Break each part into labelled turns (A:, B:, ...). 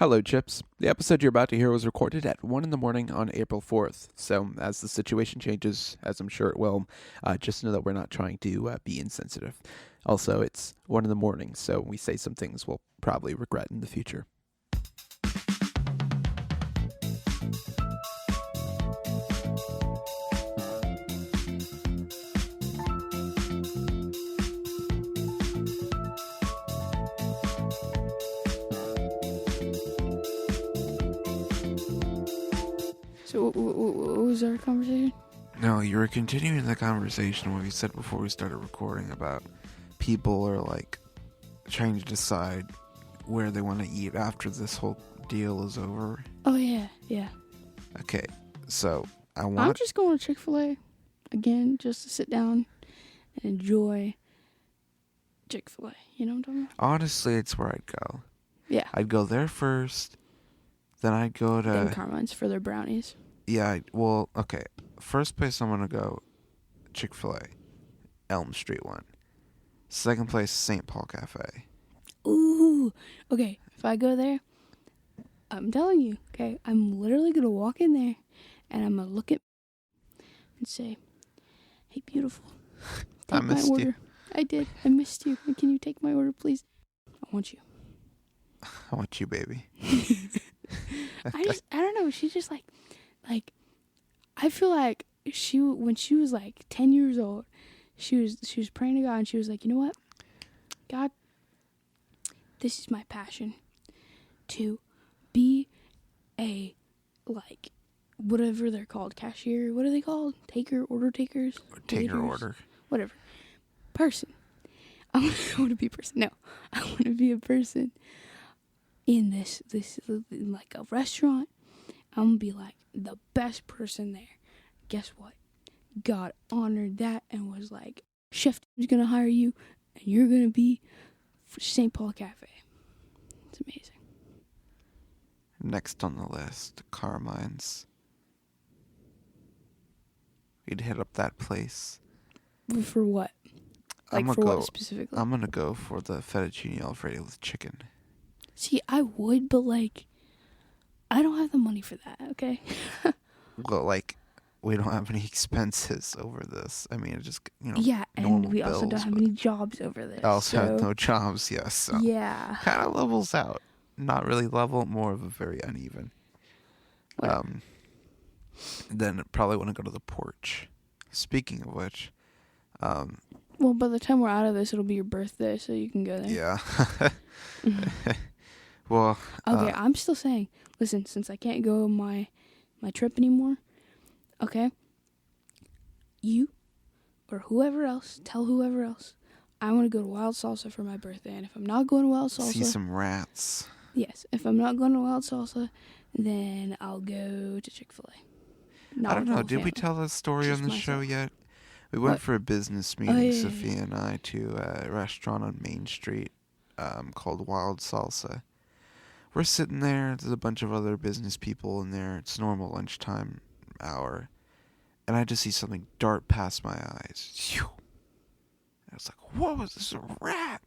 A: Hello, Chips. The episode you're about to hear was recorded at 1 in the morning on April 4th. So, as the situation changes, as I'm sure it will, just know that we're not trying to be insensitive. Also, it's 1 in the morning, so we say some things we'll probably regret in the future.
B: So what was our conversation?
A: No, you were continuing the conversation what you said before we started recording about people are like trying to decide where they want to eat after this whole deal is over.
B: Oh yeah.
A: Okay, so
B: I'm just going to Chick-fil-A again, just to sit down and enjoy Chick-fil-A. You know what I'm talking about?
A: Honestly, it's where I'd go.
B: Yeah.
A: I'd go there first, then I'd go to...
B: Then Carmine's for their brownies.
A: Yeah, okay. First place I'm going to go, Chick-fil-A, Elm Street one. Second place, St. Paul Cafe.
B: Ooh. Okay, if I go there, I'm telling you, okay, I'm literally going to walk in there and I'm going to look at and say, hey, beautiful, take my order. You. I did. I missed you. Can you take my order, please? I want you.
A: I want you, baby.
B: I don't know. She's just like, I feel like when she was like 10 years old, she was praying to God and she was like, you know what? God, this is my passion to be a, like, whatever they're called, cashier. What are they called? Order takers?
A: Taker order.
B: Whatever. Person. I want to be a person. No. I want to be a person in this like a restaurant. I'm going to be like the best person there. Guess what? God honored that and was like, Chef is going to hire you and you're going to be for St. Paul Cafe. It's amazing.
A: Next on the list, Carmine's. We'd hit up that place.
B: For what? What specifically?
A: I'm going to go for the fettuccine alfredo with chicken.
B: See, I would, but like, I don't have the money for that, okay?
A: Well, like, we don't have any expenses over this. I mean, it just,
B: yeah, and we
A: bills,
B: also don't have any jobs over this.
A: I also have no jobs, yes. So
B: yeah.
A: Kind of levels out. Not really level, more of a very uneven.
B: Whatever.
A: Then I'd probably want to go to the porch. Speaking of which,
B: well, by the time we're out of this, it'll be your birthday, so you can go there.
A: Yeah. Well,
B: okay, I'm still saying, listen, since I can't go on my trip anymore, okay, you or whoever else, tell whoever else, I want to go to Wild Salsa for my birthday, and if I'm not going to Wild Salsa...
A: See some rats.
B: Yes, if I'm not going to Wild Salsa, then I'll go to Chick-fil-A.
A: I don't know, did we tell the story on the show yet? We went for a business meeting, Sofia and I, to a restaurant on Main Street called Wild Salsa. We're sitting there. There's a bunch of other business people in there. It's normal lunchtime hour. And I just see something dart past my eyes. Phew. I was like, what was this, a rat?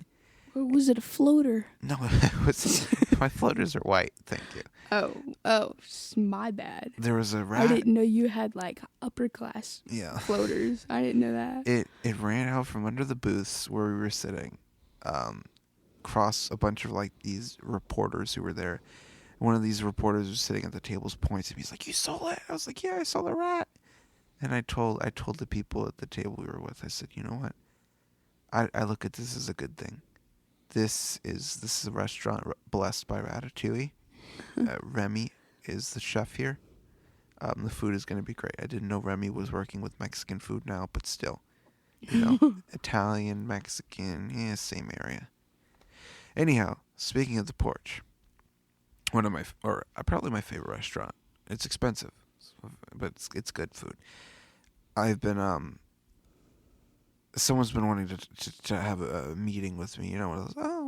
B: Or was it a floater?
A: No, it was. My floaters are white, thank you.
B: Oh, my bad.
A: There was a rat.
B: I didn't know you had, like, upper class floaters. I didn't know that.
A: It ran out from under the booths where we were sitting. Across a bunch of like these reporters who were there. One of these reporters was sitting at the tables, points at me. He's like, "You saw it?" I was like, "Yeah, I saw the rat." And I told the people at the table we were with. I said, "You know what? I look at this as a good thing. This is a restaurant blessed by Ratatouille. Remy is the chef here. The food is going to be great. I didn't know Remy was working with Mexican food now, but still, Italian, Mexican, same area." Anyhow, speaking of the porch, probably my favorite restaurant. It's expensive, but it's good food. I've been someone's been wanting to have a meeting with me.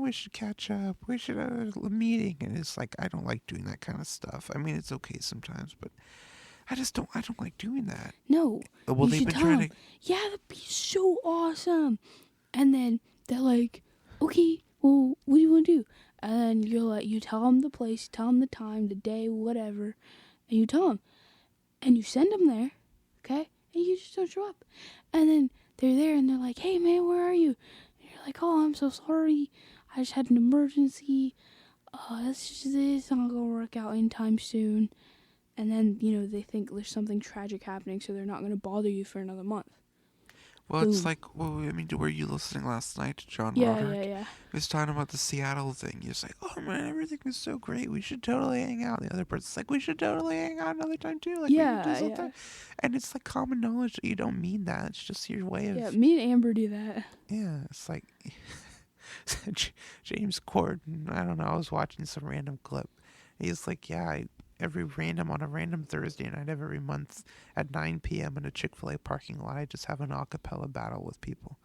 A: We should catch up. We should have a meeting, and it's like I don't like doing that kind of stuff. I mean, it's okay sometimes, but I don't like doing that.
B: No.
A: Well, they've been trying to.
B: Yeah, that'd be so awesome. And then they're like, okay, well, what do you want to do? And then you tell them the place, you tell them the time, the day, whatever, and you tell them. And you send them there, okay? And you just don't show up. And then they're there and they're like, hey, man, where are you? And you're like, oh, I'm so sorry. I just had an emergency. It's not going to work out anytime soon. And then, they think there's something tragic happening, so they're not going to bother you for another month.
A: Well,
B: Boom.
A: it's like, were you listening last night to John
B: Yeah,
A: Roderick?
B: yeah.
A: He was talking about the Seattle thing. He was like, oh, man, everything was so great. We should totally hang out. The other person's like, we should totally hang out another time, too. Like, we can do something.
B: Yeah.
A: And it's like common knowledge that you don't mean that. It's just your way of...
B: Yeah, me and Amber do that.
A: Yeah, it's like... James Corden, I don't know, I was watching some random clip. He's like, yeah, on a random Thursday night of every month at 9 p.m. in a Chick-fil-A parking lot, I just have an a cappella battle with people.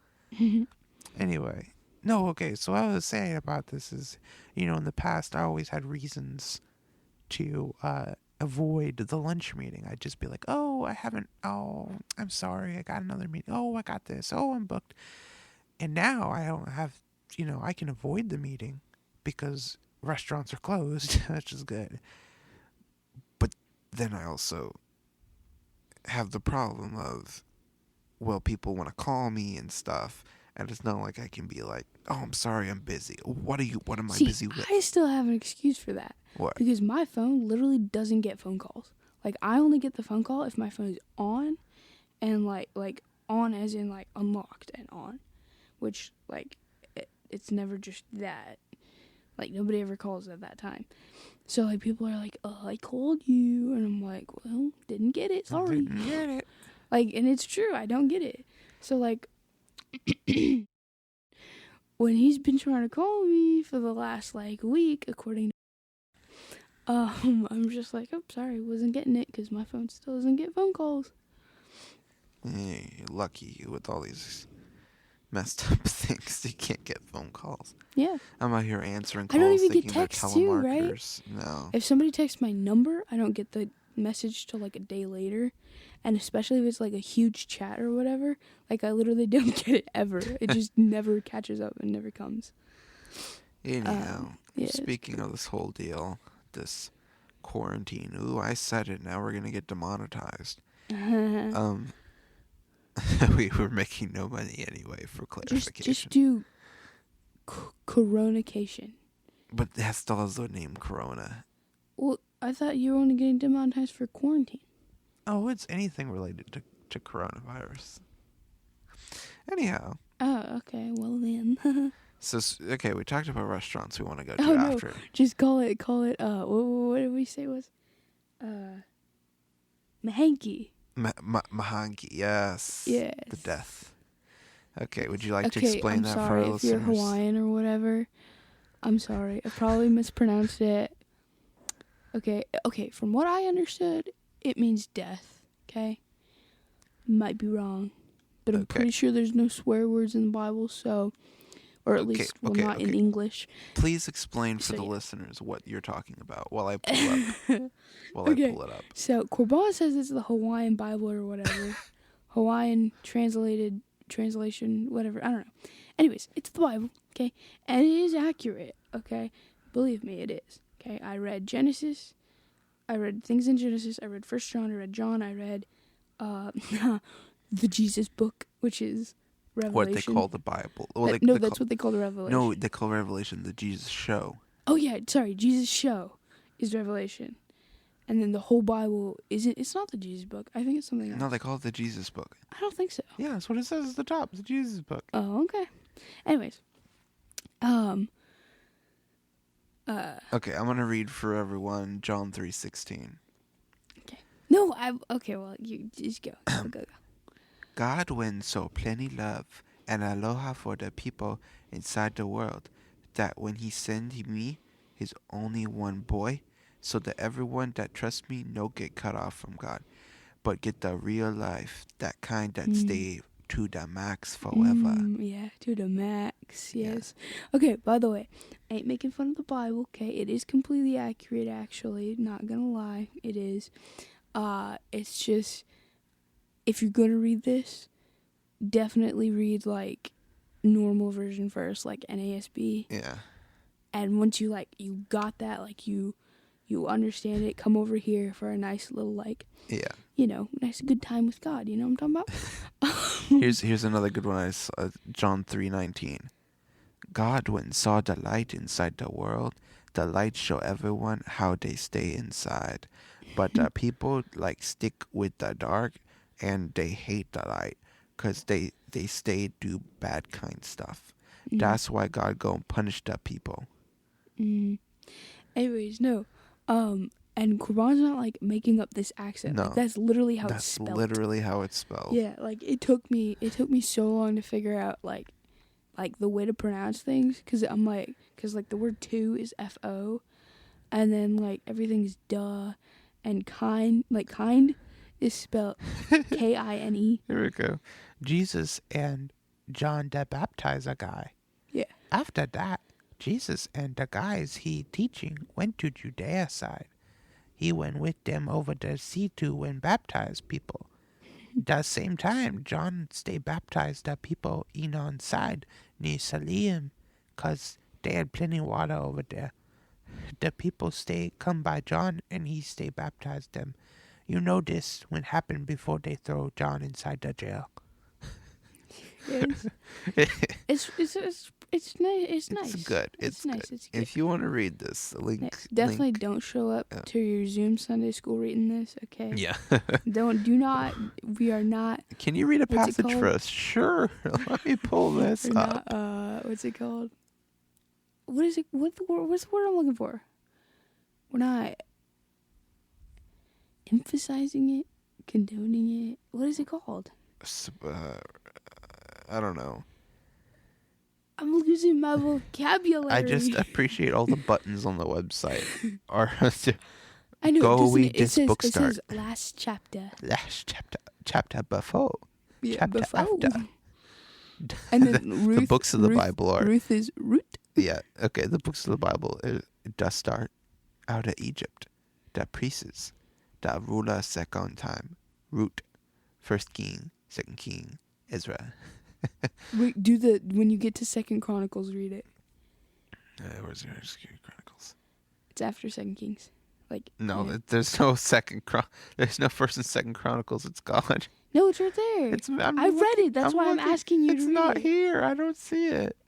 A: Anyway, no, okay, so what I was saying about this is, in the past, I always had reasons to avoid the lunch meeting. I'd just be like, I'm sorry, I got another meeting. Oh, I got this. Oh, I'm booked. And now I don't have, I can avoid the meeting because restaurants are closed, which is good. But then I also have the problem of, people want to call me and stuff, and it's not like I can be like, oh, I'm sorry, I'm busy. What am I busy with?
B: I still have an excuse for that.
A: What?
B: Because my phone literally doesn't get phone calls. Like, I only get the phone call if my phone is on, and like on as in like unlocked and on, which like it's never just that. Like, nobody ever calls at that time. So like people are like, oh, I called you, and I'm like, well, didn't get it, sorry.
A: Didn't get it.
B: Like, and it's true, I don't get it. So like when he's been trying to call me for the last like week, according to I'm just like, oh, sorry, wasn't getting it because my phone still doesn't get phone calls.
A: Hey, you're lucky with all these messed up things. You can't get phone calls.
B: Yeah.
A: I'm out here answering calls.
B: I don't even
A: thinking
B: get texts too, right?
A: No.
B: If somebody texts my number, I don't get the message till like a day later. And especially if it's like a huge chat or whatever, like I literally don't get it ever. It just never catches up and never comes.
A: Anyhow, speaking of this whole deal, this quarantine, ooh, I said it, now we're going to get demonetized. We were making no money anyway, for clarification.
B: Just do Coronacation.
A: But that still has the name Corona.
B: Well, I thought you were only getting demonetized for quarantine.
A: Oh, it's anything related to coronavirus. Anyhow.
B: Oh, okay. Well then.
A: So, okay, we talked about restaurants we want to go to after.
B: No. Just call it, what did we say it was? Mahanki.
A: Mahanki, yes.
B: Yes.
A: The death. Okay, would you like to explain that for our listeners?
B: I'm sorry if you're Hawaiian or whatever. I'm sorry. I probably mispronounced it. Okay, from what I understood, it means death, okay? Might be wrong, but I'm pretty sure there's no swear words in the Bible, so... Or at least, not in English.
A: Please explain for the listeners what you're talking about while I pull I pull it up.
B: So, Corban says it's the Hawaiian Bible or whatever. Hawaiian translation, whatever. I don't know. Anyways, it's the Bible, okay? And it is accurate, okay? Believe me, it is. Okay, I read Genesis. I read things in Genesis. I read 1 John. I read John. I read the Jesus book, which is... Revelation.
A: What they call the Bible. Well,
B: that's what they call the Revelation.
A: No, they call Revelation the Jesus show.
B: Oh, yeah, sorry. Jesus show is Revelation. And then the whole Bible it's not the Jesus book. I think it's something else.
A: No, they call it the Jesus book.
B: I don't think so.
A: Yeah, that's what it says at the top. The Jesus book.
B: Oh, okay. Anyways.
A: Okay, I'm going to read for everyone John 3:16.
B: Okay. No, okay, well, you just go. Go.
A: God wins so plenty love and aloha for the people inside the world that when he sent me his only one boy, so that everyone that trusts me no get cut off from God, but get the real life, that kind that stay to the max forever.
B: Yeah, to the max, yes. Yeah. Okay, by the way, I ain't making fun of the Bible, okay? It is completely accurate, actually. Not gonna lie, it is. It's just... If you're going to read this, definitely read, like, normal version first, like NASB.
A: Yeah.
B: And once you like you got that, like you understand it, come over here for a nice little like nice good time with God. You know what I'm talking about?
A: Here's another good one. I saw, John 3:19. God, when saw the light inside the world, the light show everyone how they stay inside. But people like stick with the dark, and they hate the light, 'cause they stay do bad kind stuff. That's why God go and punish the people.
B: Anyways, no. And Corban's not like making up this accent.
A: No,
B: Like, that's literally how it's
A: that's
B: spelled.
A: literally how it's spelled.
B: Yeah, like it took me so long to figure out like the way to pronounce things, because the word two is FO, and then like everything's duh, and kind is spelled KINE.
A: Here we go. Jesus and John the Baptizer guy.
B: Yeah.
A: After that, Jesus and the guys he teaching went to Judea side. He went with them over the sea to and baptized people. The same time, John stay baptized the people in on side near Salim, 'cause they had plenty water over there. The people stay come by John, and he stay baptized them. You know this when happened before they throw John inside the jail.
B: Yes. It's nice. It's nice.
A: It's good.
B: It's nice.
A: Good.
B: It's good.
A: If you want to read this, the link.
B: Yeah, definitely
A: link.
B: don't show up to your Zoom Sunday school reading this, okay?
A: Yeah.
B: We are not.
A: Can you read a
B: What's it
A: passage for
B: called?
A: us? Sure. Let me pull this
B: We're
A: up.
B: not, what's it called? What is it? What's the word I'm looking for? We're not emphasizing it, condoning it. What is it called?
A: I don't know.
B: I'm losing my vocabulary.
A: I just appreciate all the buttons on the website.
B: I know.
A: Go
B: doesn't
A: read
B: it?
A: this
B: It
A: book start.
B: says last chapter.
A: Last chapter before.
B: Yeah,
A: chapter
B: before.
A: after.
B: And then Ruth.
A: The books of the Bible are.
B: Ruth is root.
A: Yeah, okay, the books of the Bible it does start out of Egypt. The priests, the ruler second time, root, first king, second king, Ezra.
B: Wait, when you get to 2 Chronicles, read it.
A: Where's your Chronicles?
B: It's after 2 Kings. Like
A: No,
B: yeah.
A: there's no there's no first and second Chronicles. It's gone.
B: No, it's right there. I read it. That's why I'm asking you to read it.
A: It's not here. I don't see it.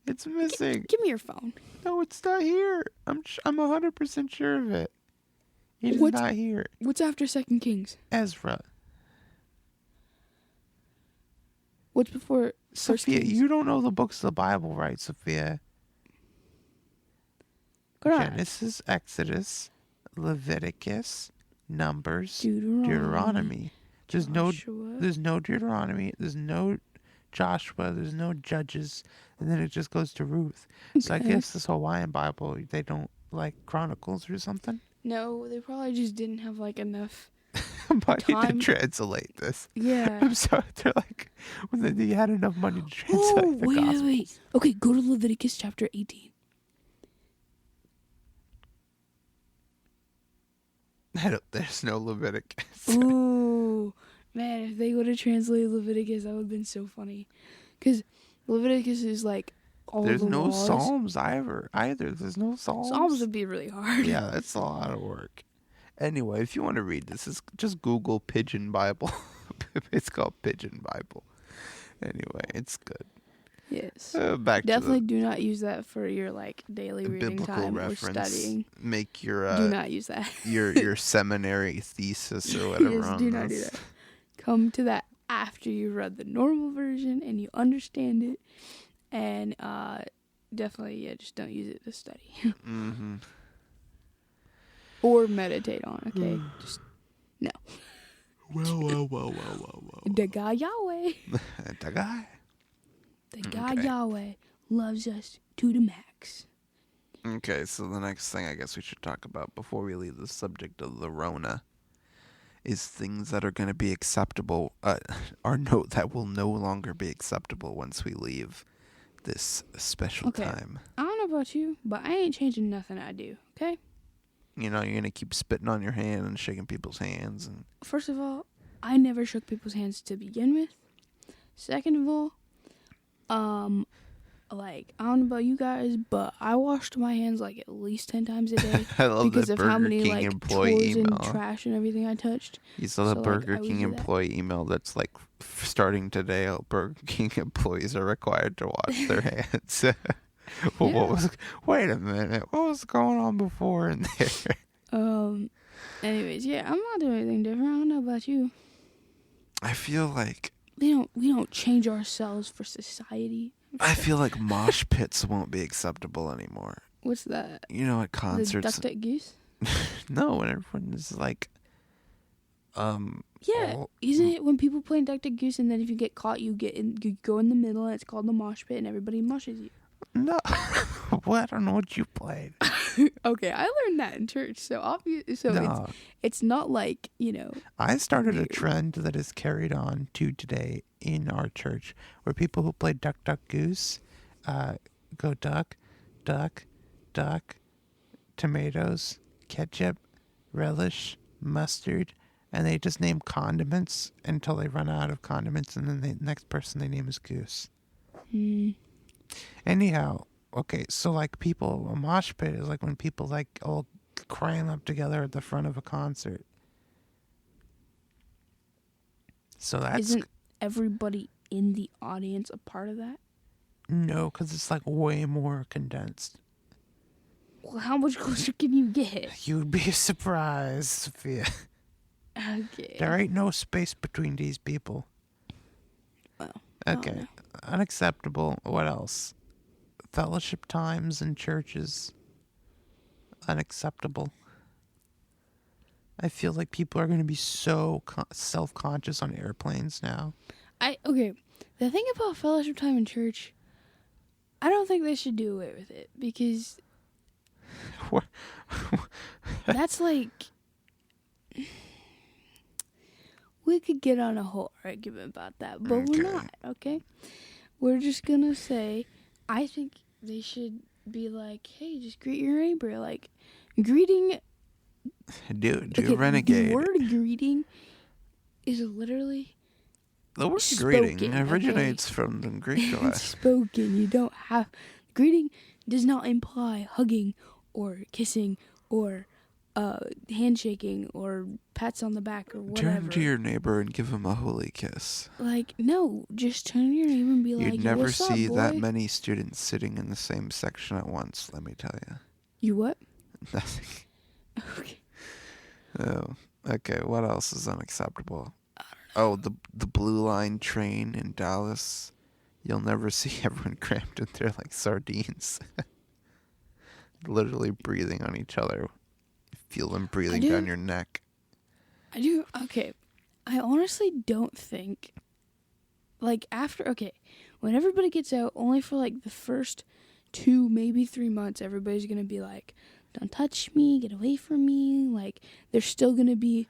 A: It's missing.
B: Give me your phone.
A: No, it's not here. I'm 100% sure of it. It's not here.
B: What's after 2 Kings?
A: Ezra.
B: What's before
A: Sophia,
B: Kings?
A: you don't know the books of the Bible, right, Sophia? Genesis, Exodus, Leviticus, Numbers, Deuteronomy. There's no Deuteronomy. There's no Joshua. There's no Judges, and then it just goes to Ruth. So I guess this Hawaiian Bible, they don't like Chronicles or something.
B: No, they probably just didn't have like enough
A: money
B: time
A: to translate this.
B: Yeah.
A: I'm sorry. They're like, when they had enough money to translate the Gospels.
B: Wait. Okay, go to Leviticus chapter 18.
A: There's no Leviticus.
B: Ooh, man, if they would have translated Leviticus, that would have been so funny. Because Leviticus is like all
A: There's
B: the
A: no
B: laws.
A: Psalms either. There's no Psalms.
B: Psalms would be really hard.
A: Yeah, that's a lot of work. Anyway, if you want to read this, just Google Pigeon Bible. It's called Pigeon Bible. Anyway, it's good.
B: Yes.
A: Definitely
B: do not use that for your like daily reading time
A: reference.
B: or studying.
A: Make your
B: do not use that.
A: your seminary thesis or whatever.
B: Yes, do not do that. Come to that after you've read the normal version and you understand it, and definitely just don't use it to study.
A: Mm-hmm.
B: Or meditate on. Okay, just no.
A: Well.
B: The guy Yahweh.
A: The guy.
B: The God Yahweh loves us to the max.
A: Okay, so the next thing I guess we should talk about before we leave the subject of the Rona is things that are going to be acceptable, that will no longer be acceptable once we leave this special time.
B: I don't know about you, but I ain't changing nothing I do, okay?
A: You know, you're going to keep spitting on your hand and shaking people's hands. And
B: first of all, I never shook people's hands to begin with. Second of all, like, I don't know about you guys, but I washed my hands like at least 10 times a day
A: I love
B: because
A: the
B: of
A: Burger
B: how many
A: King
B: like
A: employee
B: chores and
A: email.
B: trash and everything I touched.
A: You saw the
B: So, like,
A: Burger
B: I would
A: King
B: do that.
A: employee email that's like, starting today, all Burger King employees are required to wash their hands. Well,
B: Yeah.
A: wait a minute, what was going on before in there?
B: Anyways, yeah, I'm not doing anything different. I don't know about you.
A: I feel like
B: We don't change ourselves for society.
A: I feel like mosh pits won't be acceptable anymore.
B: What's that?
A: You know, at
B: The
A: concerts.
B: Duck Duck Goose?
A: No, when everyone is like,
B: Yeah, isn't it when people play Duck Duck Goose and then if you get caught, you go in the middle and it's called the mosh pit and everybody mushes you?
A: No, what? I don't know what you played.
B: Okay, I learned that in church, so
A: No.
B: it's not like, you know.
A: I started a
B: weird.
A: trend that is carried on to today in our church, where people who play Duck Duck Goose go duck, duck, duck, tomatoes, ketchup, relish, mustard, and they just name condiments until they run out of condiments, and then the next person they name is Goose. Anyhow, okay, so like people, a mosh pit is like when people like all cram up together at the front of a concert. So that's
B: Isn't everybody in the audience a part of that?
A: no, because it's like way more condensed.
B: Well, how much closer can you get?
A: You'd be surprised, Sophia.
B: Okay.
A: There ain't no space between these people.
B: Well,
A: Okay, unacceptable. What else? Fellowship times in churches. Unacceptable. I feel like people are going to be so self-conscious on airplanes now.
B: Okay. The thing about fellowship time in church, I don't think they should do away with it because that's like we could get on a whole argument about that, but
A: Okay.
B: we're not. Okay, we're just gonna say I think they should be like, hey, just greet your neighbor. Like greeting.
A: Do
B: Okay,
A: renegade.
B: The word greeting is literally
A: The word
B: spoken,
A: greeting originates from the Greek
B: it's
A: god.
B: spoken. You don't have greeting does not imply hugging or kissing or handshaking or pats on the back or whatever.
A: Turn to your neighbor and give him a holy kiss.
B: Like no, just turn to your neighbor and be like,
A: You'd never
B: "What's
A: see
B: up,
A: that
B: boy?"
A: many students sitting in the same section at once, let me tell you.
B: You what?
A: Nothing.
B: Okay.
A: Oh, okay, what else is unacceptable? Oh, the Blue Line train in Dallas. You'll never see everyone crammed in there like sardines. Literally breathing on each other. Feel them breathing down your neck.
B: I do. Okay. I honestly don't think, like, when everybody gets out, only for, like, the first 2, maybe 3 months, everybody's going to be like, don't touch me, get away from me. Like, they're still going to be,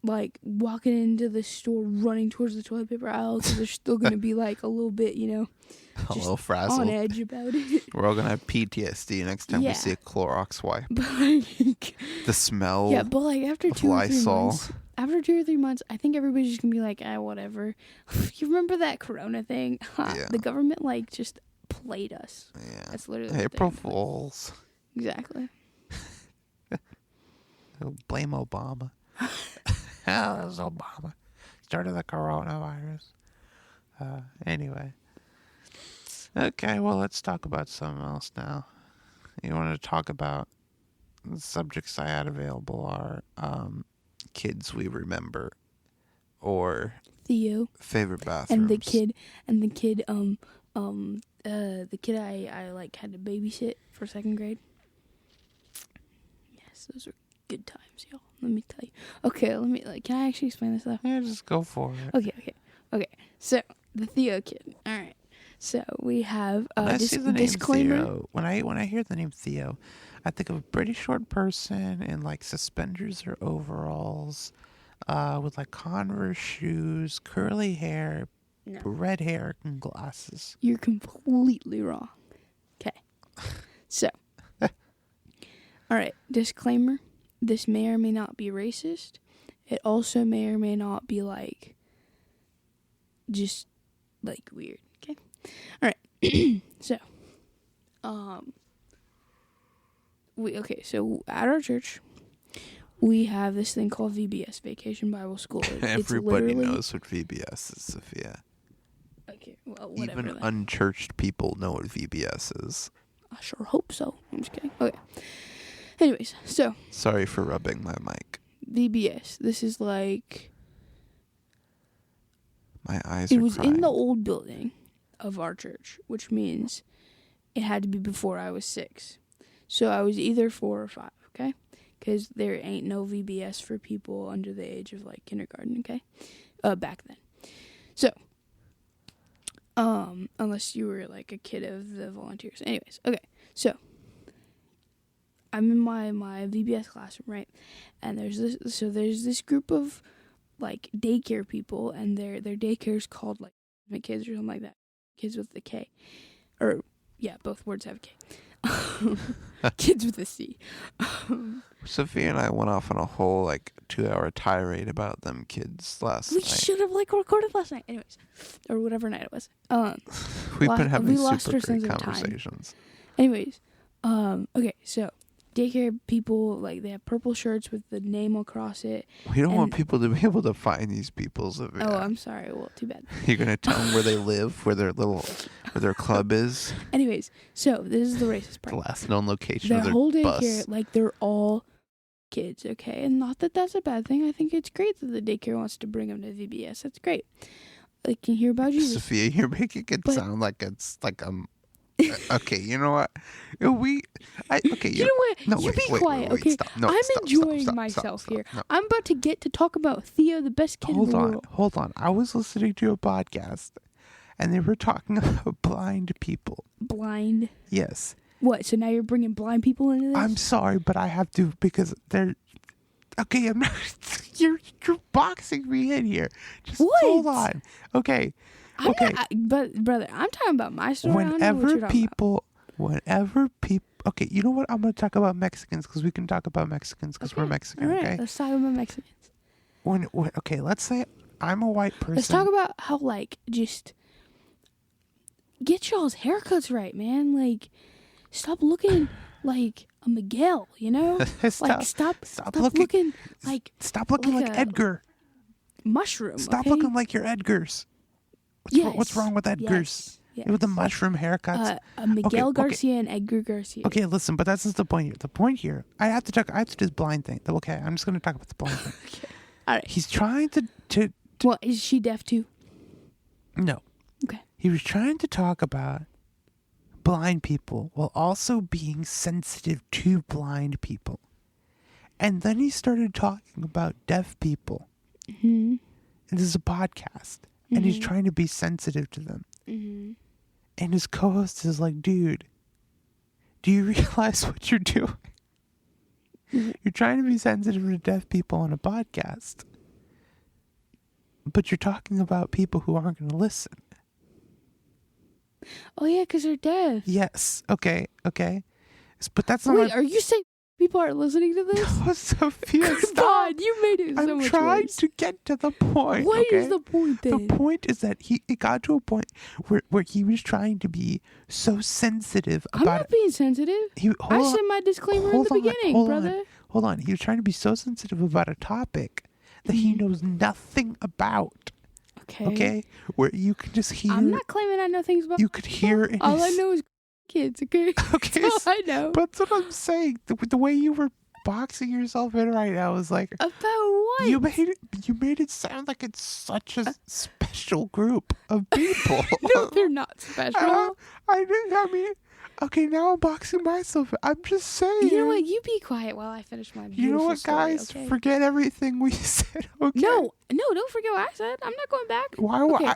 B: like, walking into the store, running towards the toilet paper aisle, because they're still going to be, like, a little bit, you know,
A: A little frazzled.
B: on edge about it.
A: We're all going to have PTSD next time we see a Clorox wipe.
B: But, like,
A: The smell.
B: yeah, but, like, after
A: of
B: 2 or 3
A: Lysol.
B: months... After 2 or 3 months, I think everybody's just going to be like, whatever. You remember that Corona thing?
A: Yeah.
B: The government, like, just played us.
A: Yeah.
B: That's literally the
A: April
B: thing.
A: Fools.
B: Exactly.
A: Blame Obama. That was Obama. Started the coronavirus. Anyway. Okay, well, let's talk about something else now. You want to talk about the subjects I had available are kids we remember or
B: Theo
A: favorite bathrooms.
B: and the kid I like had to babysit for 2nd grade. Yes, those were good times, y'all. Let me tell you. Okay, can I actually explain this stuff?
A: Yeah, just go for it.
B: Okay. So the Theo kid. All right. So we have
A: I see the name
B: disclaimer.
A: Theo. When I hear the name Theo, I think of a pretty short person in like suspenders or overalls, with like Converse shoes, curly hair,
B: No.
A: red hair, and glasses.
B: You're completely wrong. Okay. So. All right. Disclaimer. This may or may not be racist. It also may or may not be like just like weird. Okay. All right. So, so at our church, we have this thing called VBS, Vacation Bible School.
A: Everybody knows what VBS is, Sophia.
B: Okay, well, whatever.
A: Even unchurched people know what VBS is.
B: I sure hope so. I'm just kidding. Okay. Anyways, so.
A: Sorry for rubbing my mic.
B: VBS. This is like.
A: My eyes
B: It
A: are
B: was
A: crying.
B: in the old building of our church, which means it had to be before I was 6. So I was either 4 or 5, okay? Because there ain't no VBS for people under the age of, like, kindergarten, okay? Back then. So, unless you were, like, a kid of the volunteers. Anyways, okay. So, I'm in my VBS classroom, right? And there's this group of, like, daycare people, and their daycare is called, like, kids or something like that. Kids with a K. Or, yeah, both words have a K. Kids with a C.
A: Sophia and I went off on a whole, 2-hour tirade about them kids last night.
B: We should have, recorded last night. Anyways. Or whatever night it was.
A: We've been having
B: lost
A: super
B: our sense
A: great
B: of time.
A: conversations.
B: Anyways. Okay, so daycare people, they have purple shirts with the name across it.
A: We don't want people to be able to find these people. Sophia.
B: Oh, I'm sorry. Well, too bad.
A: You're going to tell them where they live, where their club is.
B: Anyways, so this is the racist part.
A: The last known location
B: Their
A: of their
B: whole
A: bus.
B: daycare, they're all kids, okay? And not that that's a bad thing. I think it's great that the daycare wants to bring them to VBS. That's great. Can you hear about Jesus?
A: Sophia, you're making it sound like it's okay, you know what?
B: You know what?
A: No,
B: you
A: wait,
B: be
A: wait,
B: quiet,
A: wait,
B: okay?
A: stop. No,
B: I'm
A: stop,
B: enjoying
A: stop,
B: myself here.
A: no.
B: I'm about to get to talk about Theo, the best kid in the world.
A: Hold on. I was listening to a podcast, and they were talking about blind people.
B: Blind?
A: Yes.
B: What, so now you're bringing blind people into this?
A: I'm sorry, but I have to because they're... Okay, I'm not... You're boxing me in here. Just hold on. Okay.
B: But, brother, I'm talking about my story.
A: Whenever people... Okay, you know what? I'm going to talk about Mexicans because we can talk about Mexicans because we're Mexican,
B: all right,
A: okay?
B: Let's talk about Mexicans.
A: Okay, let's say I'm a white person.
B: Let's talk about how, just... Get y'all's haircuts right, man. Stop looking like a Miguel, you know? Stop looking like...
A: Stop looking like Edgar.
B: Mushroom,
A: Stop looking like your Edgars. What's wrong with Edgars?
B: Yes.
A: With the mushroom haircuts.
B: Miguel Garcia and Edgar Garcia.
A: Okay, listen, but that's just the point here. The point here, I have to do this blind thing. Okay, I'm just going to talk about the blind thing.
B: Okay. All right.
A: He's trying to...
B: Well, is she deaf too?
A: No.
B: Okay.
A: He was trying to talk about blind people while also being sensitive to blind people. And then he started talking about deaf people.
B: Mm-hmm.
A: And this is a podcast. Mm-hmm. And he's trying to be sensitive to them.
B: Mm-hmm.
A: And his co-host is like, dude, do you realize what you're doing? Mm-hmm. You're trying to be sensitive to deaf people on a podcast. But you're talking about people who aren't going to listen.
B: Oh, yeah, because they're deaf.
A: Yes. Okay. But that's not...
B: Wait, are you saying people aren't listening to this?
A: No, Sophia, stop.
B: God, you made it so much
A: I'm trying
B: worse.
A: to get to the point.
B: What is the point then?
A: The point is that it got to a point where he was trying to be so sensitive about...
B: I'm not being sensitive. I said my disclaimer in the beginning, brother.
A: Hold on. He was trying to be so sensitive about a topic that he knows nothing about. Okay? Where you can just hear...
B: I'm not claiming I know things about...
A: You could hear...
B: All I know is kids, okay?
A: Okay.
B: That's all I know.
A: But that's what I'm saying. The way you were boxing yourself in right now is like...
B: About what?
A: You made it sound like it's such a special group of people.
B: No, they're not special.
A: I mean... Okay, now I'm boxing myself. I'm just saying.
B: You know what? You be quiet while I finish my beautiful
A: You know what,
B: story,
A: guys?
B: okay?
A: Forget everything we said, okay?
B: No, don't forget what I said. I'm not going back.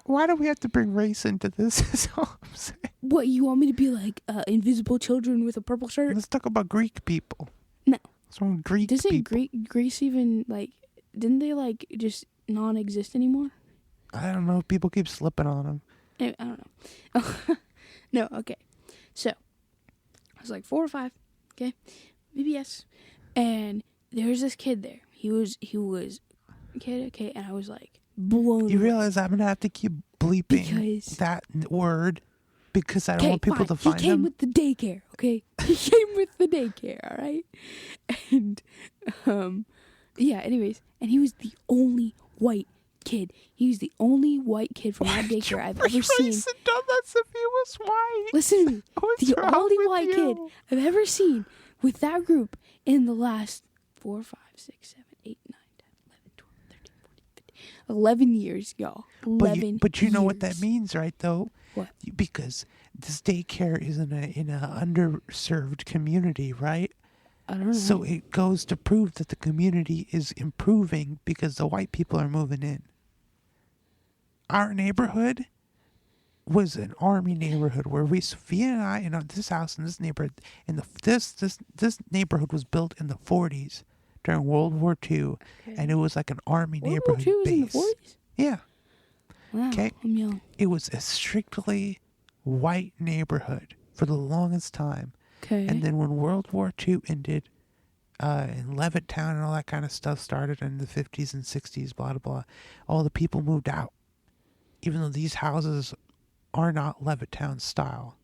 A: Why do we have to bring race into this? Is all I'm saying.
B: What, you want me to be like invisible children with a purple shirt?
A: Let's talk about Greek people.
B: No.
A: What's wrong with Greek people?
B: Doesn't Greece even, didn't they, just non-exist anymore?
A: I don't know. People keep slipping on them.
B: I don't know. No, okay. So, I was 4 or 5, okay? VBS. And there's this kid there. He was a kid, okay? And I was blown
A: You
B: away.
A: realize I'm going to have to keep bleeping
B: Because
A: that word
C: because I don't want people to find him.
B: He came with the daycare, okay? He came with the daycare, all right? And, yeah, anyways. And he was the only white kid. He was the only white kid from that daycare I've ever seen.
C: Done that Sophia was white.
B: Listen to me.
C: What's
B: The
C: wrong
B: only
C: with
B: white
C: you?
B: kid I've ever seen with that group in the last 4, 5, 6, 7, 8, 9, 10, 11, 12, 13, 14, 15, 11 years, y'all. 11
C: But you know what that
B: years.
C: means, right, though?
B: What?
C: Because this daycare is in a underserved community, right?
B: I don't know.
C: So it goes to prove that the community is improving because the white people are moving in. Our neighborhood was an army neighborhood where Sophia and I, this house in this neighborhood, this neighborhood was built in the 40s during World War II, and it was like an army
B: World
C: neighborhood
B: War II was
C: base.
B: in the 40s?
C: Yeah.
B: Wow,
C: Okay.
B: I'm young.
C: It was a strictly white neighborhood for the longest time.
B: Okay.
C: And then when World War II ended, and Levittown and all that kind of stuff started in the 50s and 60s, blah, blah, blah, all the people moved out. Even though these houses are not Levittown style.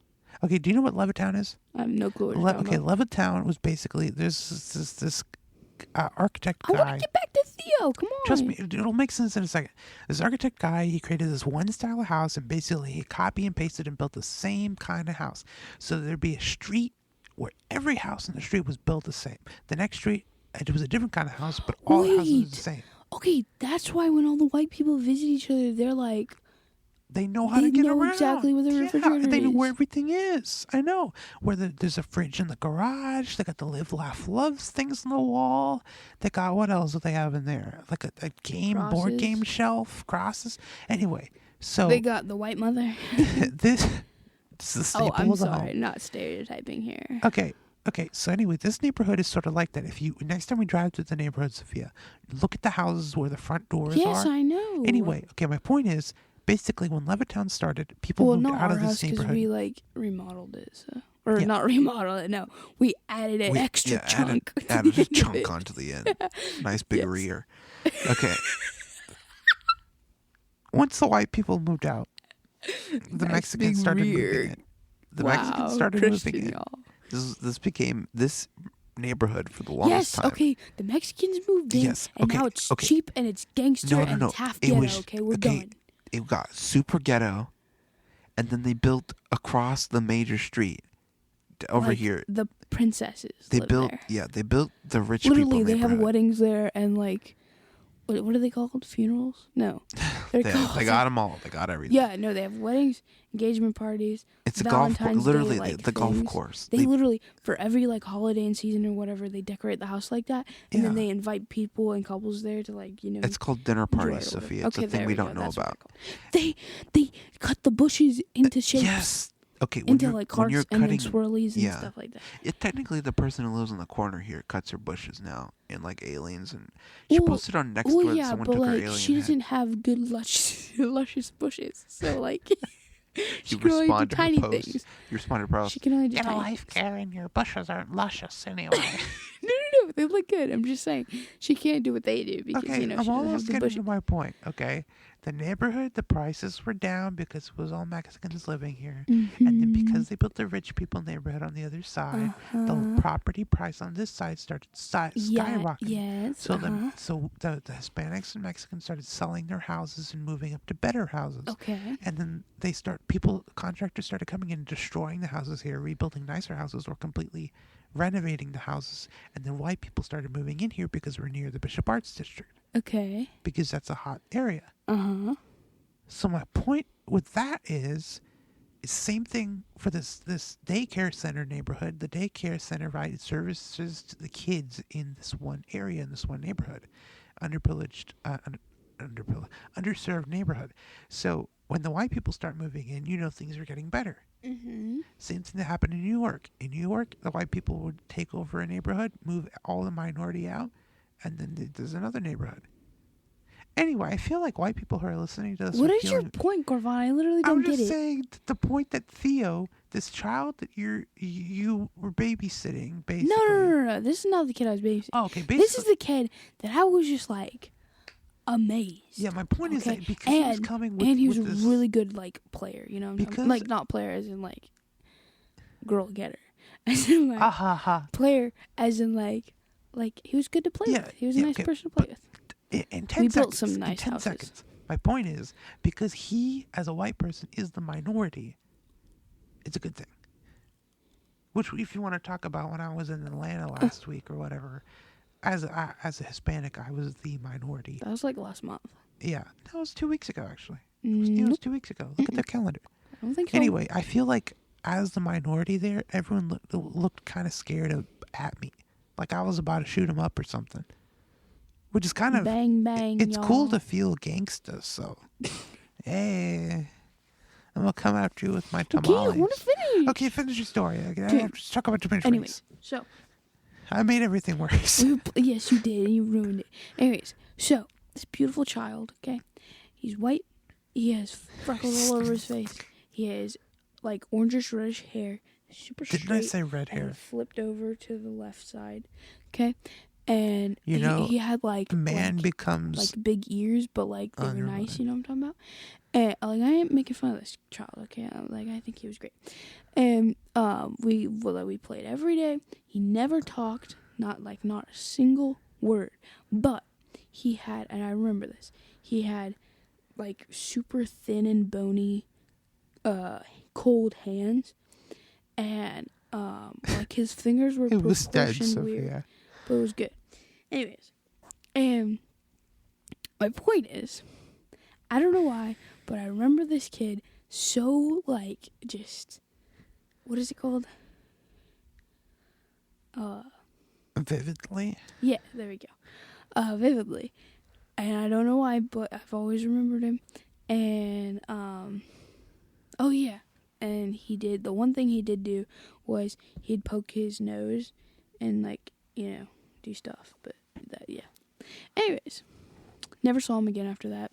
C: Okay, do you know what Levittown is?
B: I have no clue what you're talking about.
C: Levittown was basically, there's this architect
B: I want
C: guy.
B: to get back to Theo. Come on.
C: Trust me, it'll make sense in a second. This architect guy, he created this one style of house, and basically he copy and pasted and built the same kind of house. So there'd be a street where every house in the street was built the same. The next street, it was a different kind of house, but all the houses were the same.
B: Okay, that's why when all the white people visit each other, they're like,
C: They know how to get around.
B: They know exactly where the refrigerator
C: They know
B: is.
C: where everything is. I know. Where there's a fridge in the garage. They got the Live, Laugh, Love things on the wall. They got, what else do they have in there? Like a board
B: Crosses.
C: game shelf, crosses. Anyway, so
B: they got the white mother.
C: this is the staple
B: I'm
C: of the
B: sorry,
C: home.
B: not stereotyping here.
C: Okay. So anyway, this neighborhood is sort of like that. If you next time we drive through the neighborhood, Sophia, look at the houses where the front doors are.
B: Yes, I know.
C: Anyway, okay, my point is, basically, when Levittown started, people moved
B: not
C: out
B: our
C: of
B: house
C: this
B: because
C: neighborhood.
B: we remodeled it, so or
C: Yeah.
B: not remodeled it. No, we added an extra chunk. to
A: Added
B: the
A: a
B: end of
A: chunk
B: it.
A: onto the end. Nice big
B: Yes.
A: rear. Okay.
C: Once the white people moved out, the
B: Nice
C: Mexicans
B: big
C: started
B: rear.
C: moving in. The
B: Wow,
C: Mexicans started
B: Christian,
C: moving in.
B: y'all.
A: This became this neighborhood for the longest
B: Yes,
A: time.
B: okay. The Mexicans moved in,
A: Yes,
B: and
A: okay,
B: now it's
A: okay.
B: cheap and it's gangster and it's half
A: It
B: ghetto.
A: was
B: Okay, we're done.
A: It got super ghetto, and then they built across the major street over
B: Like,
A: here.
B: the princesses
A: They
B: live
A: built
B: there.
A: they built the rich
B: Literally,
A: people
B: they have
A: neighborhood.
B: weddings there and like, what are they called? Funerals? No, they're
A: They
B: called.
A: got them all. They got everything.
B: Yeah, no, they have weddings, engagement parties.
A: It's a golf course.
B: Valentine's Day,
A: Literally,
B: like,
A: the golf
B: things.
A: course.
B: They literally, for every like holiday and season or whatever, they decorate the house like that, and then
A: Yeah.
B: they invite people and couples there to like
A: It's called dinner
B: enjoy
A: parties,
B: it or whatever.
A: Sophia. It's a thing
B: there
A: we
B: go.
A: don't know
B: That's what
A: about.
B: they're called. They cut the bushes into shapes,
A: Yes. Okay. When
B: into
A: you're,
B: like
A: when
B: hearts
A: you're
B: and
A: cutting,
B: then swirlies and
A: yeah.
B: stuff like that.
A: Technically, the person who lives on the corner here cuts her bushes now in like aliens, and she
B: Well-
A: posted on next
B: Well,
A: door that
B: yeah,
A: someone
B: but
A: took her
B: like
A: alien
B: she
A: head.
B: doesn't have good luscious bushes, so like she
A: You
B: can only do
A: respond to her
B: tiny
A: post.
B: things.
A: You respond to her post.
B: She can only do
C: Get a
B: tiny
C: life,
B: things.
C: Karen. Your bushes aren't luscious anyway.
B: No, they look good. I'm just saying she can't do what they do because
C: Okay,
B: she
C: I'm
B: doesn't have
C: almost
B: the
C: getting
B: bushes.
C: to my point. Okay, the neighborhood, the prices were down because it was all Mexicans living here, and then because they built the rich people neighborhood on the other side, the property price on this side started skyrocketing.
B: Yes.
C: So the Hispanics and Mexicans started selling their houses and moving up to better houses.
B: Okay.
C: And then contractors started coming in and destroying the houses here, rebuilding nicer houses or completely renovating the houses. And then white people started moving in here because we're near the Bishop Arts District,
B: Okay.
C: because that's a hot area.
B: Uh-huh.
C: So my point with that is same thing for this daycare center neighborhood. The daycare center, right, it services to the kids in this one area, in this one neighborhood, underserved neighborhood. So when the white people start moving in, things are getting better.
B: Mm-hmm.
C: Same thing that happened in New York. In New York, the white people would take over a neighborhood, move all the minority out, and then there's another neighborhood. Anyway, I feel like white people who are listening to this
B: What
C: are
B: is your
C: feeling...
B: point, Corban? I literally don't
C: I'm
B: get
C: just
B: it.
C: saying the point that Theo, this child that you were babysitting, basically.
B: No. This is not the kid I was babysitting.
C: Oh, okay. Basically,
B: This is the kid that I was just like, amazed.
C: Yeah, my point is
B: Okay?
C: that because he was coming with,
B: and he was
C: with
B: a
C: this,
B: really good like player. You know, what I'm talking
C: Because-
B: about? Like not player as in like girl getter, as in like player as in like he was good to play with. He was a nice person to play with.
C: In 10
B: We
C: seconds,
B: built some nice
C: in 10
B: houses.
C: seconds. My point is, because he, as a white person, is the minority, it's a good thing. Which, if you want to talk about when I was in Atlanta last week or whatever, as a Hispanic, I was the minority.
B: That was like last month.
C: Yeah, that was 2 weeks ago, actually. It was 2 weeks ago. Look at their calendar.
B: I don't think so.
C: Anyway, I feel like as the minority there, everyone looked kind of scared at me. Like I was about to shoot him up or something. Which is kind of...
B: bang, bang,
C: It's
B: y'all.
C: cool to feel gangsta, so... Hey... I'm gonna come after you with my tamales.
B: Okay, I want to finish.
C: Okay, finish your story. Okay,
B: Okay.
C: just talk about your finish.
B: Anyways, so
C: I made everything worse.
B: yes, you did, and you ruined it. Anyways, so this beautiful child, okay, he's white. He has freckles all over his face. He has like orangish reddish hair, super straight.
C: Didn't I say red
B: and
C: hair?
B: flipped over to the left side, okay, and
C: You know,
B: he had like
C: A man
B: like,
C: becomes...
B: like big ears, but like they were
C: never
B: nice.
C: mind.
B: You know what I'm talking about? And like I ain't making fun of this child, okay? Like I think he was great. And we played every day. He never talked, not a single word. But he had, and I remember this. He had like super thin and bony, cold hands, and like his fingers were
C: it was dead,
B: proportioned weird,
C: Sofia.
B: but it was good. Anyways, my point is, I don't know why, but I remember this kid so, like, just, what is it called?
C: Vividly?
B: Yeah, there we go. Vividly. And I don't know why, but I've always remembered him. And, oh yeah. And the one thing he did do was he'd poke his nose and, like, do stuff. But, yeah. Anyways, never saw him again after that.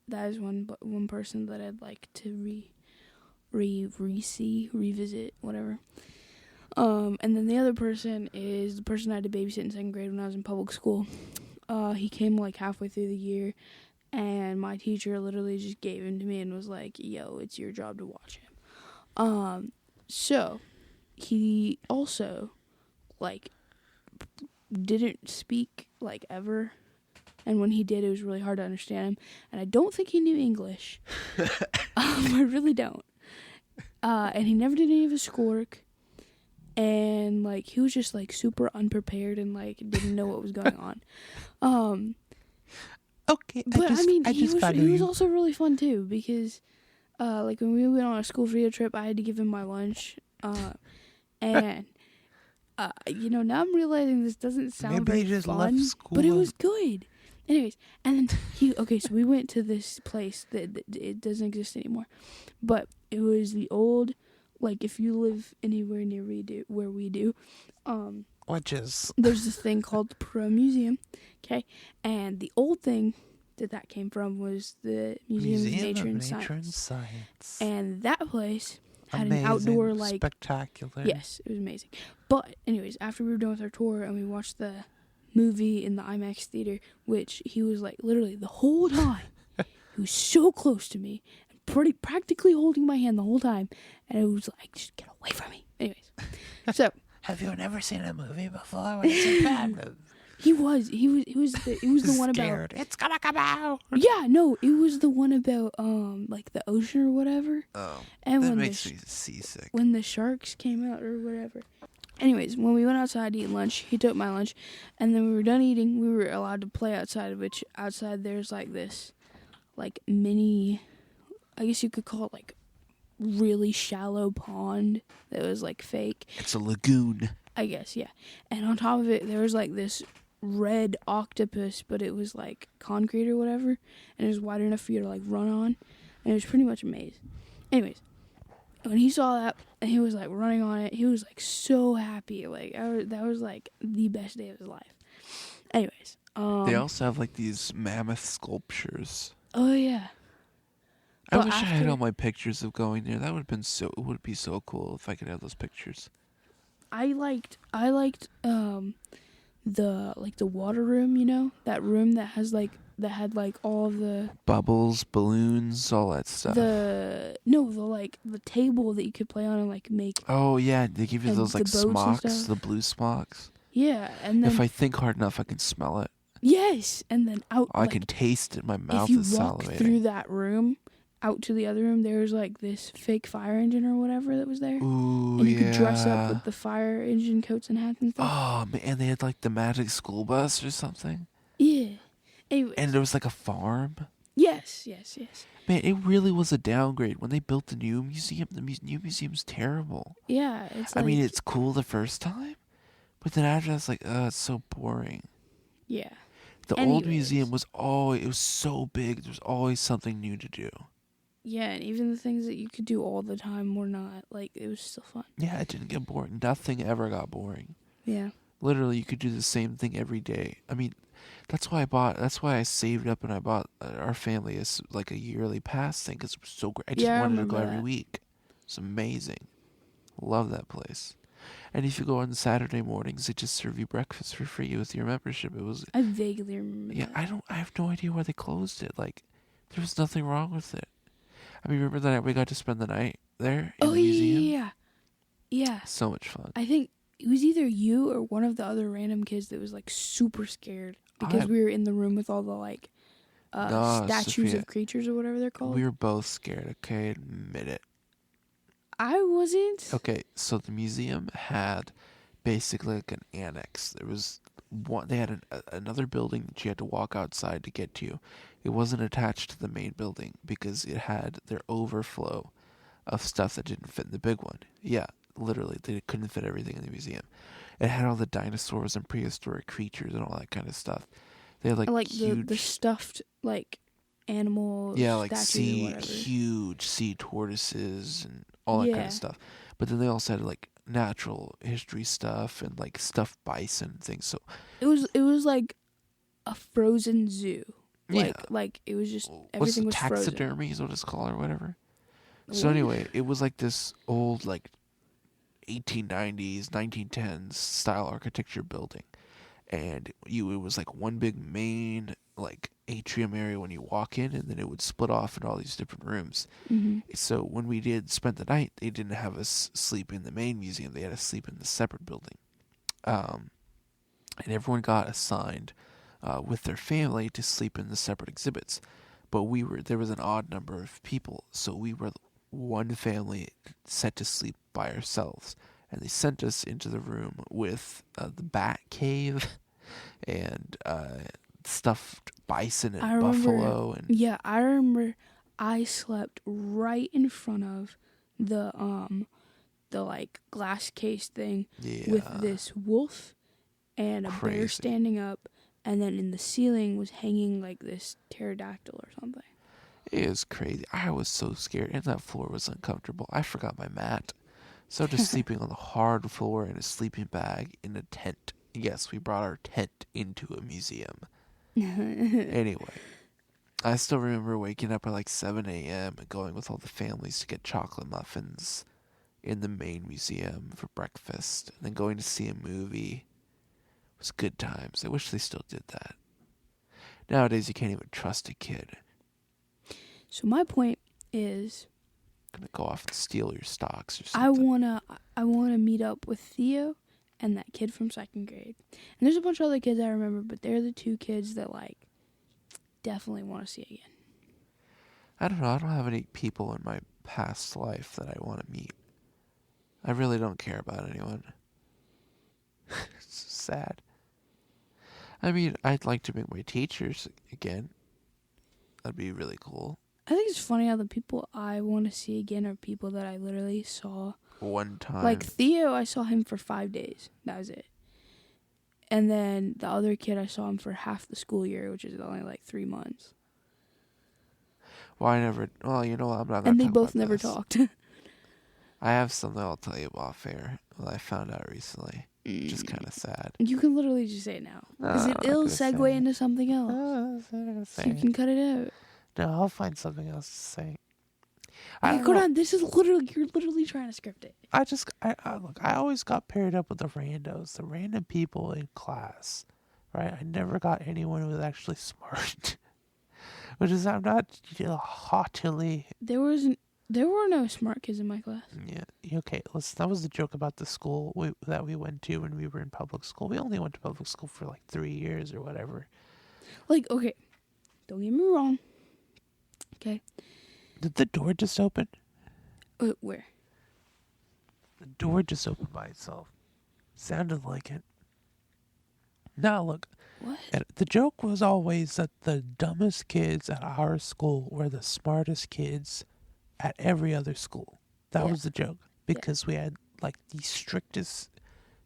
B: That is one person that I'd like to revisit, whatever. And then the other person is the person I had to babysit in 2nd grade when I was in public school. He came like halfway through the year, and my teacher literally just gave him to me and was like, "Yo, it's your job to watch him." So he also like didn't speak like ever. And when he did, it was really hard to understand him. And I don't think he knew English. I really don't. And he never did any of his schoolwork. And, like, he was just, like, super unprepared and, like, didn't know what was going on.
C: Okay,
B: But, he was
C: you.
B: also really fun, too. Because, like, when we went on a school video trip, I had to give him my lunch. And... now I'm realizing this doesn't sound
C: Maybe
B: very
C: he just
B: fun,
C: left school
B: but it was good. Anyways, and then so we went to this place that it doesn't exist anymore, but it was the old, like if you live anywhere near where we do,
C: Which is...
B: there's this thing called the Pro Museum, okay, and the old thing that came from was the Museum of Nature and Science, and that place had
C: amazing,
B: an outdoor like
C: spectacular.
B: Yes, it was amazing. But anyways, after we were done with our tour and we watched the movie in the IMAX theater, which he was like literally the whole time, he was so close to me and practically holding my hand the whole time, and it was like, just get away from me. Anyways, so
C: have you never seen a movie before? It's a bad movie.
B: It was the one about
C: it's gonna come out.
B: Yeah, no, it was the one about like the ocean or whatever.
A: Oh,
B: and
A: that
B: when
A: makes me seasick.
B: when the sharks came out or whatever. Anyways, when we went outside to eat lunch, he took my lunch, and then we were done eating, we were allowed to play outside, which outside there's like this, like mini, I guess you could call it like really shallow pond that was like fake.
A: It's a lagoon.
B: I guess, yeah. And on top of it, there was like this red octopus, but it was like concrete or whatever, and it was wide enough for you to like run on, and it was pretty much amazing. Anyways, when he saw that and he was like running on it, he was like so happy. Like that was like the best day of his life. Anyways,
A: They also have like these mammoth sculptures.
B: oh yeah.
A: I
B: But
A: wish I had
B: after-
A: all my pictures of going there. That would be so cool if I could have those pictures.
B: I liked the water room, you know, that room that had all of the
A: Bubbles, balloons, all that stuff.
B: the table that you could play on and like make.
A: Oh yeah, they give you
B: and
A: those like
B: the boats and
A: smocks,
B: stuff.
A: the blue smocks.
B: Yeah, and then
A: If I think hard enough, I can smell it.
B: yes, and then out.
A: I can taste it. My mouth
B: if you
A: is
B: walk
A: salivating.
B: through that room, out to the other room, there was like this fake fire engine or whatever that was there.
A: Ooh,
B: And you could dress up with the fire engine coats and hats and stuff.
A: Oh man, they had like the magic school bus or something.
B: Yeah. Anyways.
A: And there was like a farm.
B: Yes.
A: Man, it really was a downgrade when they built the new museum. The new museum's terrible.
B: Yeah, it's like,
A: I mean, it's cool the first time, but then after that's like, it's so boring.
B: yeah.
A: The old museum was it was so big. There's always something new to do.
B: Yeah, and even the things that you could do all the time were not, like, it was still fun.
A: Yeah, it didn't get boring. Nothing ever got boring.
B: Yeah.
A: Literally, you could do the same thing every day. I mean, that's why I saved up and I bought our family like a yearly pass thing because it was so great. I just wanted to go every week. It's amazing. Love that place. And if you go on Saturday mornings, they just serve you breakfast for free with your membership. It was.
B: I vaguely remember.
A: Yeah,
B: that.
A: I have no idea why they closed it. Like, there was nothing wrong with it. I mean, remember that we got to spend the night there in the museum?
B: Yeah.
A: So much fun.
B: I think it was either you or one of the other random kids that was like super scared because we were in the room with all the like statues
A: Sofia,
B: of creatures or whatever they're called.
A: We were both scared. Okay, admit it.
B: I wasn't.
A: Okay, so the museum had basically like an annex. There was one. They had another building that you had to walk outside to get to. It wasn't attached to the main building because it had their overflow of stuff that didn't fit in the big one. Yeah, literally, they couldn't fit everything in the museum. It had all the dinosaurs and prehistoric creatures and all that kind of stuff. They had like huge,
B: the stuffed like animals.
A: yeah, like
B: statues
A: huge sea tortoises and all that kind of stuff. But then they also had like natural history stuff and like stuffed bison and things. So
B: it was like a frozen zoo. Like it was just everything was frozen.
A: Taxidermy is what it's called or whatever. So anyway, it was like this old like 1890s, 1910s style architecture building, and it was like one big main like atrium area when you walk in, and then it would split off in all these different rooms.
B: Mm-hmm.
A: So when we did spend the night, they didn't have us sleep in the main museum; they had us sleep in the separate building, and everyone got assigned with their family to sleep in the separate exhibits. But there was an odd number of people, so we were one family set to sleep by ourselves, and they sent us into the room with the bat cave and stuffed bison and buffalo. And
B: I remember I slept right in front of the like glass case thing with this wolf and a bear standing up, and then in the ceiling was hanging like this pterodactyl or something.
A: It was crazy. I was so scared, and that floor was uncomfortable. I forgot my mat. So just sleeping on the hard floor in a sleeping bag in a tent. Yes, we brought our tent into a museum. Anyway, I still remember waking up at like 7 a.m. and going with all the families to get chocolate muffins in the main museum for breakfast, and then going to see a movie. It was good times. I wish they still did that. Nowadays, you can't even trust a kid.
B: So my point is,
A: Gonna go off and steal your stocks or something.
B: I wanna meet up with Theo and that kid from 2nd grade. And there's a bunch of other kids I remember, but they're the two kids that like definitely want to see again.
A: I don't know. I don't have any people in my past life that I want to meet. I really don't care about anyone. It's sad. I mean, I'd like to meet my teachers again. That'd be really cool.
B: I think it's funny how the people I want to see again are people that I literally saw
A: one time.
B: Like Theo, I saw him for 5 days. That was it. And then the other kid, I saw him for half the school year, which is only like 3 months.
A: Well, you know what? I'm not gonna
B: And they
A: talk
B: both
A: about
B: never
A: this.
B: talked.
A: I have something I'll tell you off air. Well, I found out recently. Just kind of sad.
B: You can literally just say it now. Because it'll segue into something else. So you can cut it out.
C: No, I'll find something else to say. I
B: Okay,
C: don't
B: hold
C: know.
B: on. You're literally trying to script it.
C: Look, I always got paired up with the randos, the random people in class, right? I never got anyone who was actually smart, which is, I'm not haughtily.
B: There were no smart kids in my class.
C: Yeah, okay, that was the joke about the school that we went to when we were in public school. We only went to public school for like 3 years or whatever.
B: Like, okay, don't get me wrong. Okay.
C: Did the door just open?
B: Where?
C: The door just opened by itself. Sounded like it. Now look,
B: What?
C: and the joke was always that the dumbest kids at our school were the smartest kids at every other school. That was the joke. Because we had like the strictest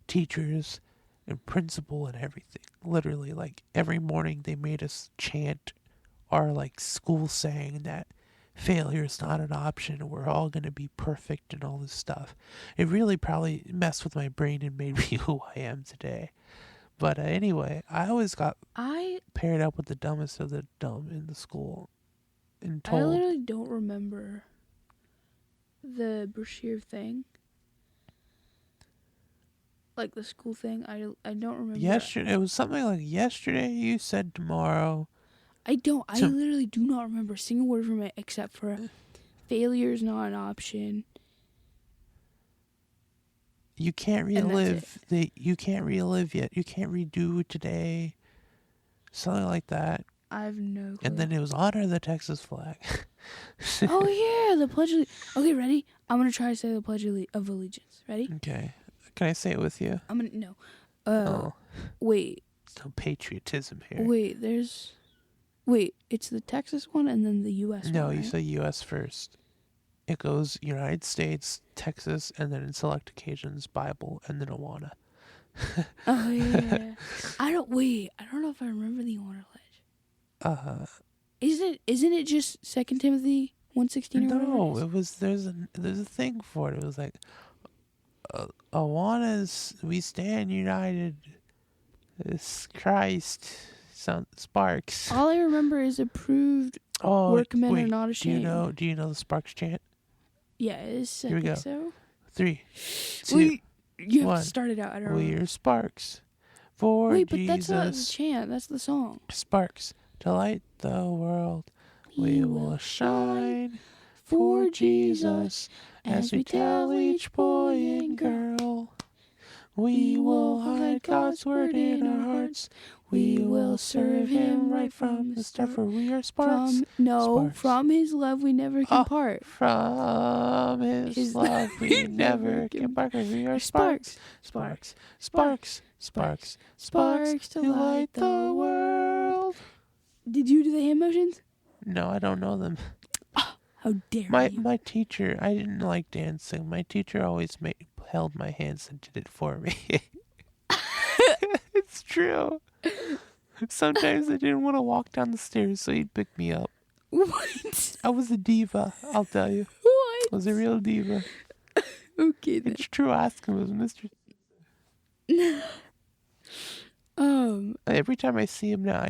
C: teachers and principal and everything. Literally, like every morning they made us chant our like school saying that failure is not an option. We're all going to be perfect and all this stuff. It really probably messed with my brain and made me who I am today. But anyway, I always got paired up with the dumbest of the dumb in the school. And
B: I
C: told.
B: literally don't remember the Bashir thing. Like the school thing. I don't remember.
C: Yesterday, it was something like yesterday you said tomorrow.
B: I literally do not remember a single word from it except for failure is not an option.
C: You can't relive you can't relive yet. You can't redo today. Something like that.
B: I have no clue.
C: And then it was honor the Texas flag.
B: Oh yeah, the Pledge of Okay, ready? I'm gonna try to say the Pledge of Allegiance. Ready?
C: Okay. Can I say it with you?
B: I'm gonna no. Wait.
C: There's no patriotism here.
B: Wait, it's the Texas one and then the U.S. one,
C: No,
B: right?
C: you say U.S. first. It goes United States, Texas, and then in select occasions, Bible, and then Awana.
B: Oh, yeah. I don't know if I remember the honor pledge. Isn't it just 2 Timothy 1:16 or
C: No,
B: whatever?
C: it was, there's a thing for it. It was like, Awana's, we stand united, as Christ, Sparks.
B: All I remember is approved workmen are not ashamed.
C: Do you know the Sparks chant?
B: Yeah, I
C: Here we
B: think
C: go.
B: so.
C: 3, 2,
B: You have
C: 1.
B: to start it out. I don't remember.
C: We're sparks for
B: Wait, but
C: Jesus.
B: that's not the chant. That's the song.
C: Sparks to light the world. We will shine
B: for
C: for Jesus as we tell each boy and girl. We will hide God's word in our hearts. We will serve Him right from the start. For we are sparks.
B: From His love we never can part.
C: From His love we never can part. 'Cause we are sparks. Sparks. Sparks. Sparks. Sparks to light the world.
B: Did you do the hand motions?
C: No, I don't know them.
B: How dare you?
C: My teacher, I didn't like dancing. My teacher always held my hands and did it for me. It's true. Sometimes I didn't want to walk down the stairs, so he'd pick me up.
B: What?
C: I was a diva, I'll tell you.
B: What?
C: I was a real diva.
B: Okay then.
C: It's true, ask him, it was Mr. Every time I see him now,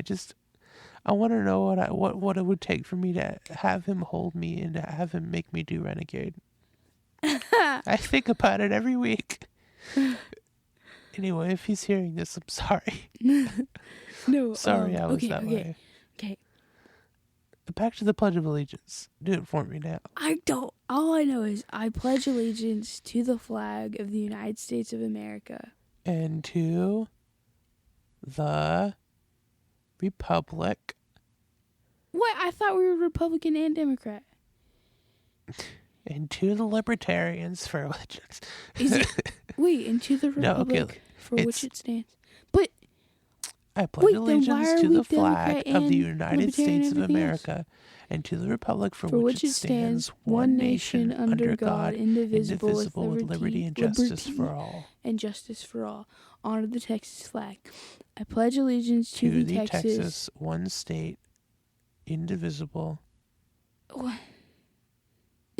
C: I want to know what it would take for me to have him hold me and to have him make me do Renegade. I think about it every week. Anyway, if he's hearing this, I'm sorry.
B: No.
C: Sorry I was that way.
B: Okay.
C: Back to the Pledge of Allegiance. Do it for me now.
B: I don't. All I know is I pledge allegiance to the flag of the United States of America.
C: And to the Republic.
B: What? I thought we were Republican and Democrat.
C: And to the Libertarians for allegiance.
B: Is it? Wait, and to the Republic for which it stands. But
C: I pledge
B: then why
C: allegiance
B: are
C: to
B: we
C: the flag
B: Democrat
C: of the
B: and
C: United
B: Libertarian
C: States of
B: and everything
C: America and to the Republic for which it stands,
B: one nation under God, indivisible, with
C: liberty and justice for all.
B: And justice for all. Honor the Texas flag. I pledge allegiance to the
C: Texas, one state, indivisible.
B: What?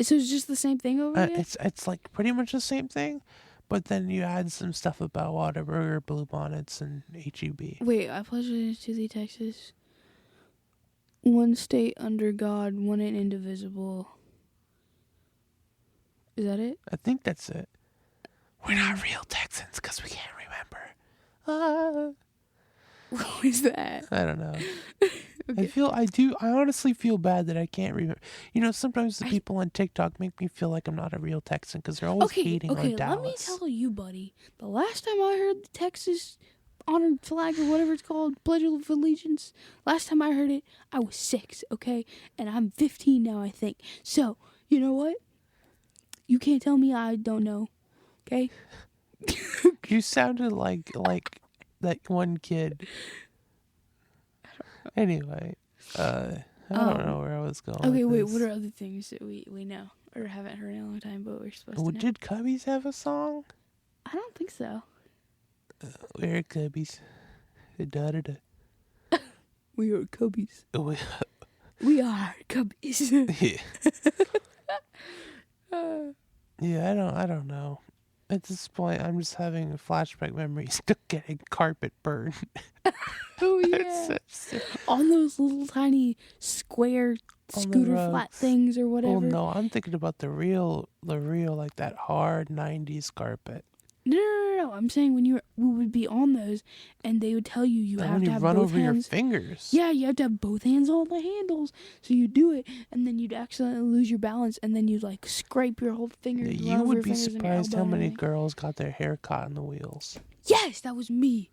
B: So it's just the same thing over again?
C: It's like pretty much the same thing, but then you add some stuff about Whataburger, Blue Bonnets, and HEB.
B: Wait, I pledge allegiance to the Texas, one state under God, one and indivisible. Is that it?
C: I think that's it. We're not real Texans because we can't remember.
B: What is that?
C: I don't know.
B: Okay.
C: I honestly feel bad that I can't remember. Sometimes the people on TikTok make me feel like I'm not a real Texan because they're always hating on Dallas.
B: Let me tell you, buddy. The last time I heard the Texas honored flag or whatever it's called, Pledge of Allegiance, last time I heard it, I was 6, okay? And I'm 15 now, I think. So, you know what? You can't tell me I don't know, okay?
C: You sounded like that one kid. Anyway, I don't know where I was going.
B: Okay,
C: with
B: wait,
C: this.
B: what are other things that we know or haven't heard in a long time, but we're supposed to know?
C: Did Cubbies have a song?
B: I don't think so.
C: We're Cubbies. Da-da-da.
B: We are Cubbies.
C: Oh,
B: We are Cubbies.
C: yeah, I don't know. At this point, I'm just having flashback memories of getting carpet burned.
B: Oh, yeah. On those little tiny square scooter flat things or whatever.
C: Well, no, I'm thinking about the real, like that hard 90s carpet.
B: No. I'm saying we would be on those, and they would tell you
C: And
B: have
C: when
B: to
C: you
B: have
C: run
B: both
C: over
B: hands.
C: your fingers.
B: Yeah, you have to have both hands on the handles. So you do it, and then you'd accidentally lose your balance, and then you'd like scrape your whole fingers.
C: Yeah, you would be surprised how many girls got their hair caught in the wheels.
B: Yes, that was me.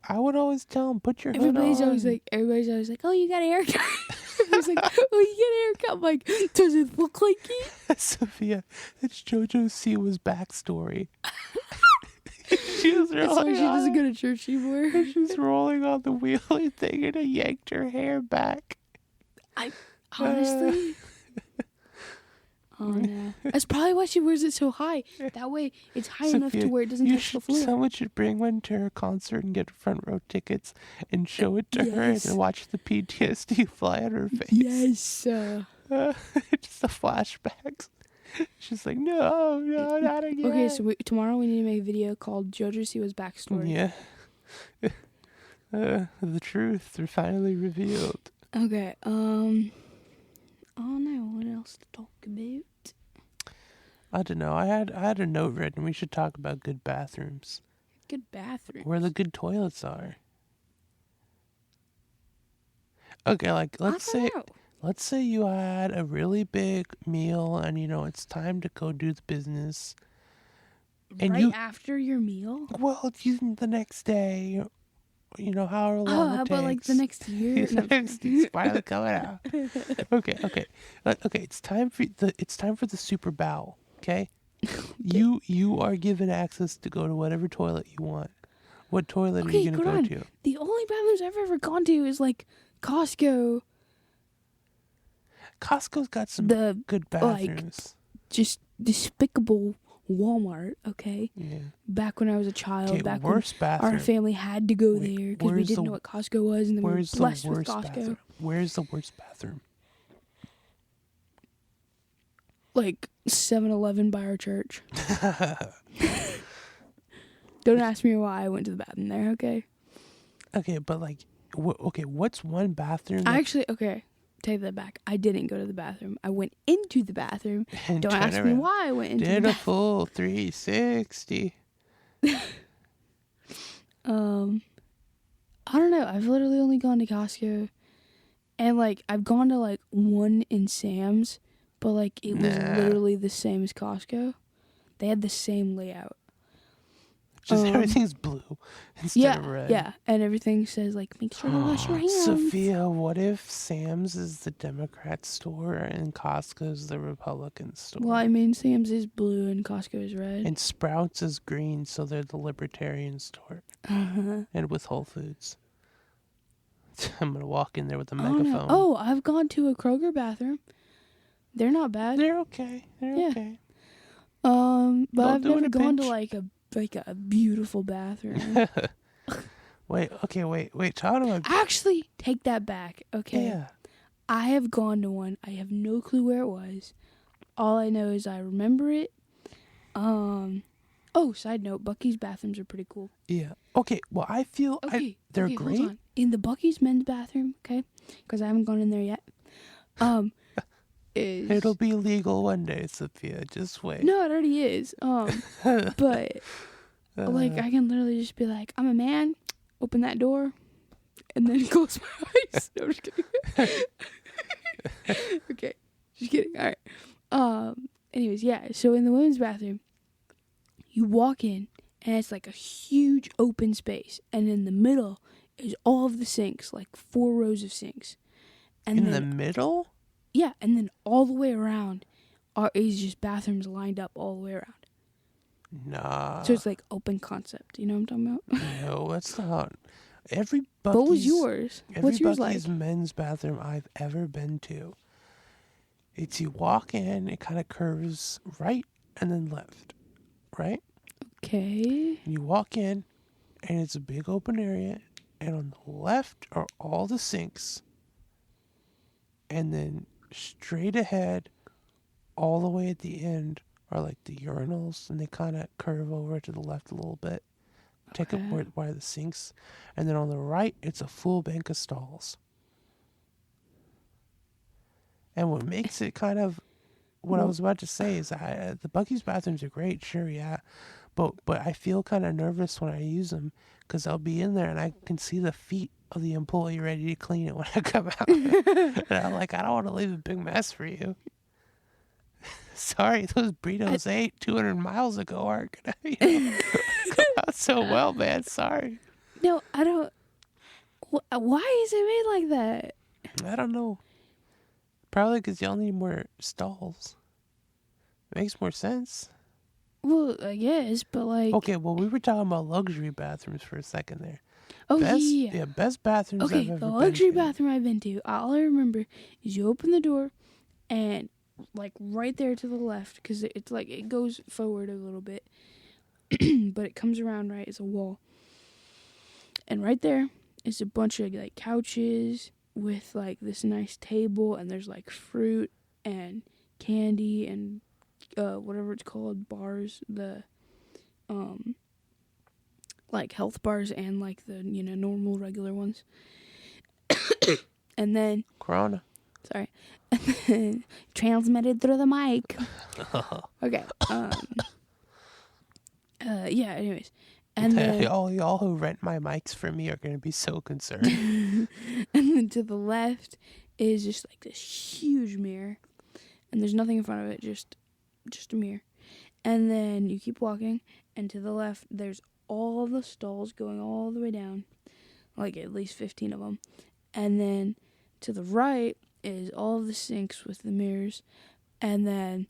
C: I would always tell them, put your hood
B: Everybody's
C: on.
B: always like, oh, you got a haircut. Everybody's like, oh, you get a haircut. I'm like, does it look like you?
C: Sophia, it's Jojo Siwa's backstory. She was
B: That's why
C: rolling
B: she doesn't go to church anymore.
C: She's rolling on the wheelie thing and it yanked her hair back.
B: I honestly. Oh no! That's probably why she wears it so high. That way, it's high enough to where it doesn't touch the floor.
C: Someone should bring one to her concert and get front row tickets and show it to her and then watch the PTSD fly on her face.
B: Yes.
C: Just the flashbacks. She's like, no, not again.
B: Okay, so tomorrow we need to make a video called Jojo Siwa's backstory.
C: Yeah. The truth are finally revealed.
B: Okay. I don't know what else to talk about.
C: I don't know. I had a note written. We should talk about good bathrooms.
B: Good bathrooms.
C: Where the good toilets are. Okay, like let's say you had a really big meal and it's time to go do the business. And
B: after your meal?
C: Well, it's using the next day. However long it takes.
B: How about like the next year?
C: It's finally coming out. Okay. It's time for the super bowl. Okay, you are given access to go to whatever toilet you want. What toilet are you gonna go to?
B: The only bathrooms I've ever gone to is like Costco.
C: Costco's got some good bathrooms.
B: Just despicable Walmart, okay?
C: Yeah.
B: Back when I was a child, back when
C: bathroom.
B: our family had to go there because we didn't know what Costco was, and then we were blessed with Costco.
C: Bathroom? Where's the worst bathroom?
B: Like 7-Eleven by our church. Don't ask me why I went to the bathroom there, okay?
C: Okay, but like, what's one bathroom?
B: Take that back. I didn't go to the bathroom. I went into the bathroom. Don't ask me why I went into the bathroom.
C: Did a full 360.
B: I don't know. I've literally only gone to Costco. And, like, I've gone to, like, one in Sam's. But, like, it was literally the same as Costco. They had the same layout.
C: Just everything's blue instead of red.
B: Yeah, and everything says, like, make sure to wash your hands.
C: Sophia, what if Sam's is the Democrat store and Costco's the Republican store?
B: Well, I mean, Sam's is blue and Costco is red.
C: And Sprouts is green, so they're the Libertarian store.
B: Uh-huh.
C: And with Whole Foods. I'm going to walk in there with a megaphone.
B: Oh, I've gone to a Kroger bathroom. They're not bad.
C: They're okay. They're okay.
B: But I've never gone to, like a beautiful bathroom.
C: Wait. Talk about.
B: Actually, take that back. Okay.
C: Yeah.
B: I have gone to one. I have no clue where it was. All I know is I remember it. Oh, side note, Buc-ee's bathrooms are pretty cool.
C: Yeah. Okay. Well, I feel they're great.
B: Hold on. In the Buc-ee's men's bathroom, okay, because I haven't gone in there yet. is
C: It'll be legal one day, Sophia. Just wait.
B: no, it already is. But like I can literally just be like, I'm a man, open that door, and then close my eyes. No, I'm just kidding. Okay, just kidding. All right. Anyways, yeah. So in the women's bathroom, you walk in, and it's like a huge open space, and in the middle is all of the sinks, like 4 rows of sinks. And
C: In
B: then,
C: the middle?
B: yeah, and then all the way around is just bathrooms lined up all the way around.
C: Nah.
B: So it's like open concept. You know what I'm talking about?
C: No, that's not.
B: What was yours? What's yours like?
C: Everybody's men's bathroom I've ever been to. It's you walk in, it kind of curves right and then left, right?
B: Okay.
C: You walk in, and it's a big open area, and on the left are all the sinks, and then straight ahead, all the way at the end, are like the urinals, and they kind of curve over to the left a little bit. Take up where the sinks, and then on the right, it's a full bank of stalls. And what makes it kind of, what I was about to say is, the Buc-ee's bathrooms are great, sure, yeah, but I feel kind of nervous when I use them, because I'll be in there and I can see the feet of the employee ready to clean it when I come out. And I'm like, I don't want to leave a big mess for you. Sorry, those burritos I ate 200 miles ago aren't gonna, come out so well, man. Sorry.
B: No, I don't. Why is it made like that?
C: I don't know. Probably because y'all need more stalls. Makes more sense.
B: Well, I guess, but like.
C: Okay, well, we were talking about luxury bathrooms for a second there.
B: Oh,
C: Best,
B: yeah.
C: best bathrooms
B: Okay,
C: I've ever
B: the
C: been
B: luxury
C: to.
B: bathroom I've been to, all I remember is you open the door and, like, right there to the left, because it's like, it goes forward a little bit, but it comes around, right? It's a wall. And right there is a bunch of, like, couches with, like, this nice table, and there's, like, fruit and candy and whatever it's called, bars, like health bars and like the normal regular ones. And then
C: Corona.
B: sorry, and then transmitted through the mic. Okay. Yeah. Anyways, and then
C: y'all who rent my mics from me are gonna be so concerned.
B: and then to the left is just like this huge mirror, and there's nothing in front of it, just a mirror. And then you keep walking, and to the left there's all the stalls going all the way down, like at least 15 of them. And then to the right is all of the sinks with the mirrors, and then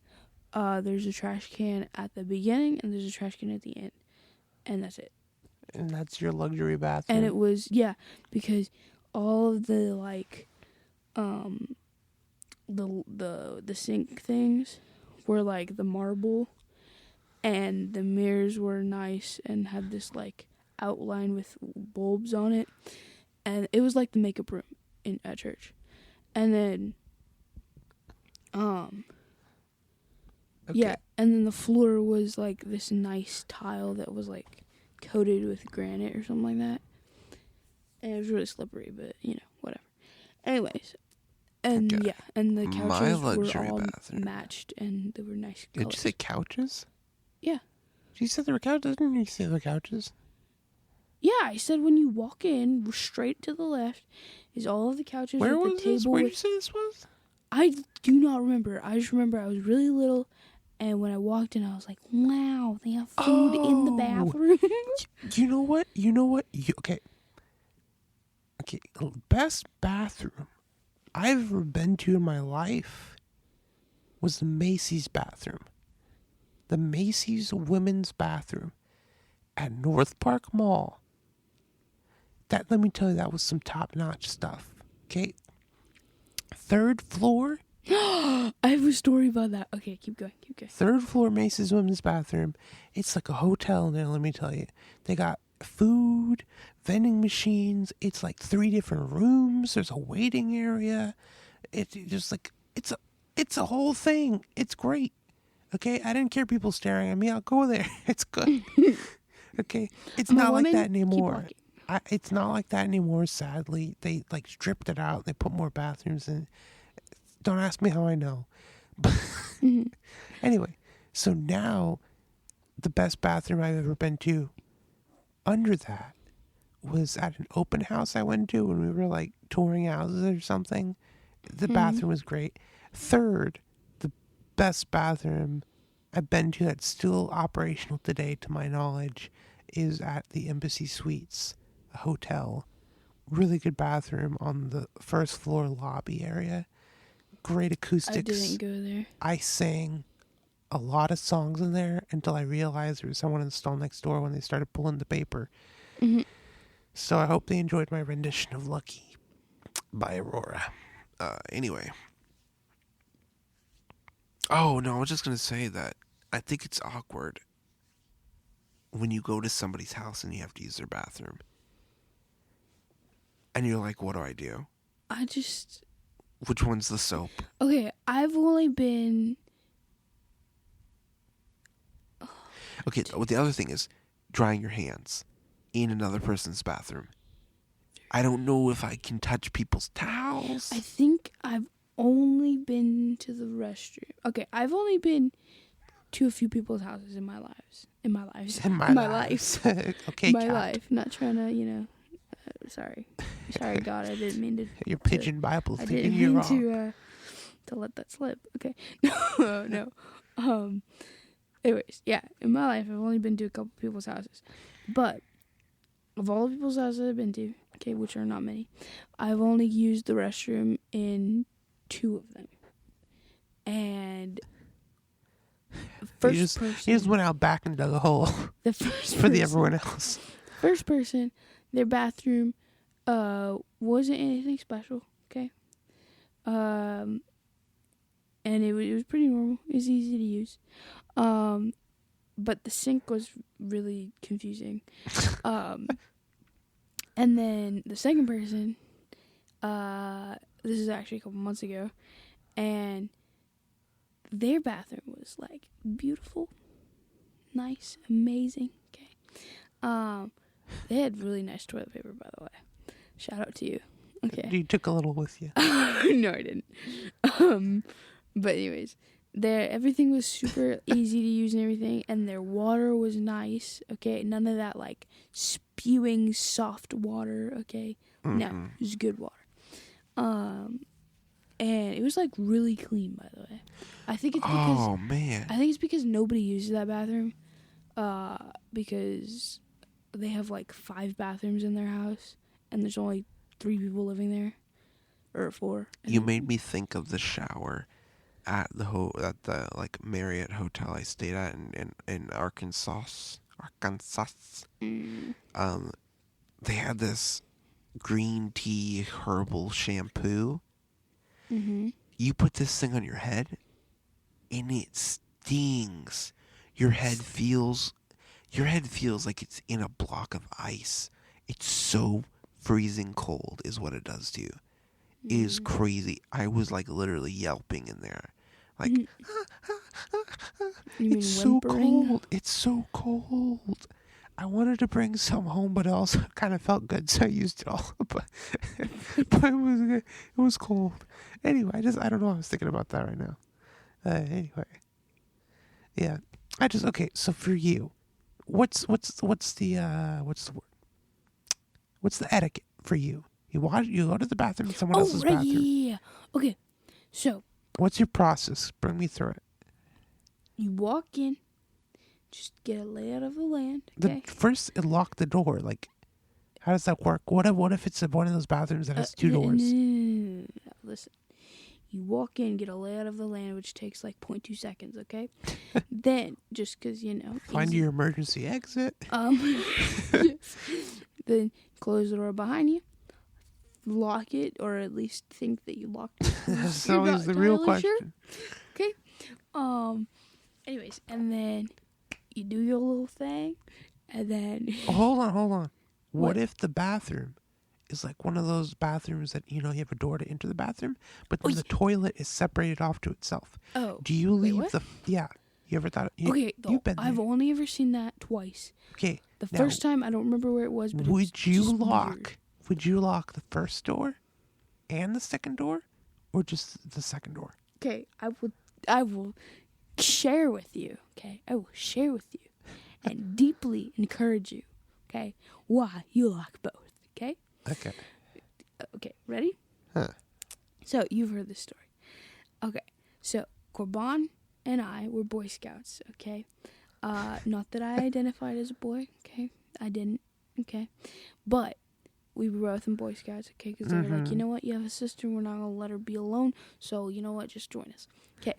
B: there's a trash can at the beginning and there's a trash can at the end, and that's it.
C: And that's your luxury bathroom.
B: And it was, yeah, because all of the like the sink things were like the marble, and the mirrors were nice and had this like outline with bulbs on it, and it was like the makeup room at church. And then
C: Okay.
B: yeah, and then the floor was like this nice tile that was like coated with granite or something like that, and it was really slippery, but whatever. Anyways, and
A: Okay.
B: yeah, and the
A: My
B: couches
A: luxury
B: were all
A: bathroom.
B: matched, and they were nice
A: Did
B: colors.
A: you say couches?
B: Yeah.
C: You said there were couches? Didn't you say there were couches?
B: Yeah, I said when you walk in, straight to the left is all of the couches
C: Where
B: with
C: was
B: the table.
C: this? Where did you say this was?
B: I do not remember. I just remember I was really little, and when I walked in, I was like, "Wow, they have food in the bathroom."
C: You know what? Okay. Okay, best bathroom I've ever been to in my life was the Macy's bathroom. The Macy's women's bathroom at North Park Mall. That, let me tell you, that was some top-notch stuff. Okay? 3rd floor.
B: I have a story about that. Okay, keep going.
C: 3rd floor Macy's women's bathroom. It's like a hotel in there, let me tell you. They got food, vending machines. It's like 3 different rooms. There's a waiting area. It's just like, it's a whole thing. It's great. Okay? I didn't care people staring at me. I'll go there. It's good. Okay? It's
B: I'm a
C: not like
B: woman.
C: that
B: Keep
C: anymore.
B: walking.
C: It's not like that anymore, sadly. They like stripped it out. They put more bathrooms in. Don't ask me how I know.
B: Mhm.
C: Anyway, so now the best bathroom I've ever been to under that was at an open house I went to when we were like touring houses or something. The bathroom was great. Third, the best bathroom I've been to that's still operational today, to my knowledge, is at the Embassy Suites, a hotel. Really good bathroom on the first floor lobby area. Great acoustics.
B: I didn't go there.
C: I sang a lot of songs in there until I realized there was someone in the stall next door when they started pulling the paper.
B: Hmm.
C: So I hope they enjoyed my rendition of Lucky by Aurora.
A: Anyway. Oh, no, I was just going to say that I think it's awkward when you go to somebody's house and you have to use their bathroom. And you're like, what do I do? Which one's the soap?
B: Okay, I've only been...
A: Okay, well, the other thing is drying your hands in another person's bathroom. I don't know if I can touch people's towels.
B: I think I've only been to the restroom. Okay, I've only been to a few people's houses in my lives. In my life.
C: Okay,
B: My
C: cat.
B: life. Not trying to, sorry. Sorry, God, I didn't mean to...
C: Your pigeon Bible
B: I
C: thinking
B: didn't
C: you're
B: mean
C: wrong.
B: to let that slip. Okay. No. Anyways, yeah, in my life, I've only been to a couple people's houses. But of all the people's houses I've been to, okay, which are not many, I've only used the restroom in 2 of them. And the
C: You
B: first person...
C: just went out back and dug a hole
B: The first
C: for
B: person,
C: everyone else.
B: First person, their bathroom wasn't anything special, okay? And it was pretty normal. It was easy to use. But the sink was really confusing. And then the second person, this is actually a couple months ago, and their bathroom was like beautiful, nice, amazing, okay? They had really nice toilet paper, by the way. Shout out to you. Okay.
C: You took a little with you.
B: No, I didn't. But anyways, everything was super easy to use and everything, and their water was nice. Okay, none of that like spewing soft water. Okay, no, it was good water. And it was like really clean, by the way. I think it's because
A: Oh, man.
B: I think it's because nobody uses that bathroom. Because they have like 5 bathrooms in their house, and there's only 3 people living there, or 4.
A: You made me think of the shower at the like Marriott hotel I stayed at in Arkansas.
B: Mm.
A: They had this green tea herbal shampoo.
B: Mm-hmm.
A: You put this thing on your head, and it stings. Your head feels like it's in a block of ice. It's so freezing cold is what it does to you. It is crazy. I was like literally yelping in there. Like,
C: It's so cold. It's so cold. I wanted to bring some home, but it also kind of felt good, so I used it all. But it was cold. Anyway, I don't know. I was thinking about that right now. Anyway, yeah. Okay. So for you, what's the word? What's the etiquette for you? You go to the bathroom in someone else's bathroom.
B: Yeah. Okay, so
C: What's your process? Bring me through it.
B: you walk in, just get a layout of the land. Okay.
C: First, lock the door. Like, how does that work? What if it's one of those bathrooms that has 2 doors?
B: No. Listen, you walk in, get a layout of the land, which takes like 0.2 seconds. Okay. Then, just because
C: Find your emergency exit.
B: Yes. Then close the door behind you. Lock it, or at least think that you locked it.
C: That's
B: You're
C: always
B: not
C: the real
B: entirely sure.
C: question.
B: Okay. Anyways, and then you do your little thing, and then
C: Hold on. What
B: What?
C: if the bathroom is like one of those bathrooms that you have a door to enter the bathroom, but then the toilet is separated off to itself? Do you
B: wait,
C: leave
B: what?
C: Yeah. You ever thought?
B: Okay,
C: You've been there.
B: I've only ever seen that twice.
C: Okay.
B: The
C: now,
B: first time, I don't remember where it was, but it was
C: would you
B: just
C: lock?
B: weird.
C: Would you lock the first door and the second door, or just the second door?
B: Okay, I will share with you. Okay, I will share with you, and deeply encourage you. Okay, why you lock both. Okay.
C: Okay.
B: Okay, ready?
C: Huh.
B: So you've heard this story. Okay, so Corban and I were Boy Scouts. Okay, not that I identified as a boy. Okay, I didn't. Okay, but we were both in Boy Scouts. Okay, because they were like, you know what, you have a sister, we're not gonna let her be alone. So you know what, just join us. Okay,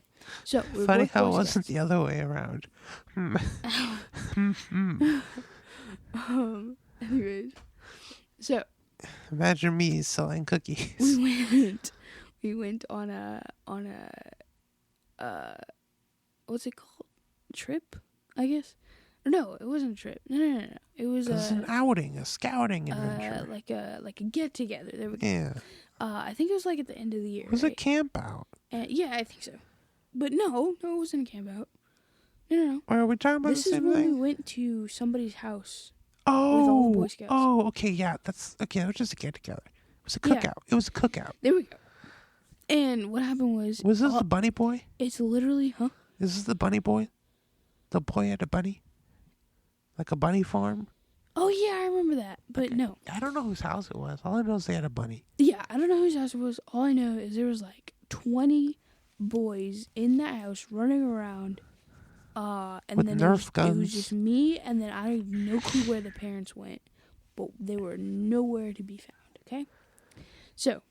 B: so we were
C: Funny
B: both
C: how it
B: Boy
C: wasn't
B: Scouts.
C: the other way around.
B: Anyways, so
C: Imagine me selling cookies.
B: we went on a what's it called? Trip, I guess. No, it wasn't a trip. No. It was
C: It was an outing, a scouting adventure.
B: like a get together. There we go.
C: Yeah.
B: I think it was like at the end of the year.
C: It was a camp out.
B: Yeah, I think so. But no, it wasn't a camp out. No.
C: Or are we talking about
B: This
C: the
B: is
C: same
B: when
C: thing?
B: we went to somebody's house.
C: Oh,
B: with all the Boy Scouts.
C: oh, okay, yeah, that's okay. It was just a get together. It was a
B: Yeah.
C: cookout. It was a cookout.
B: There we go. And what happened was
C: Was this the bunny boy?
B: it's literally, huh?
C: Is this the bunny boy? The boy had a bunny, like a bunny farm.
B: Oh yeah, I remember that. But no.
C: I don't know whose house it was. All I know is they had a bunny.
B: Yeah, I don't know whose house it was. All I know is there was like 20 boys in that house running around. And
C: With
B: then
C: Nerf
B: it was
C: guns.
B: just me, and then I have no clue where the parents went, but they were nowhere to be found. Okay, so,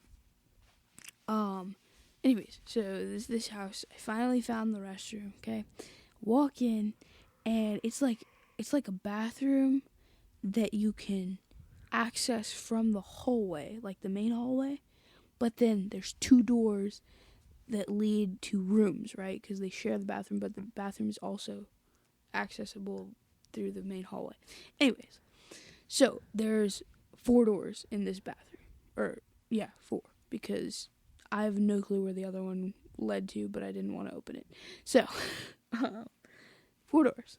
B: anyways, so this house, I finally found the restroom. Okay, walk in, and it's like a bathroom that you can access from the hallway, like the main hallway, but then there's 2 doors that lead to rooms, right? Because they share the bathroom, but the bathroom is also accessible through the main hallway. Anyways, so there's 4 doors in this bathroom. 4, because I have no clue where the other one led to, but I didn't want to open it. So, 4 doors.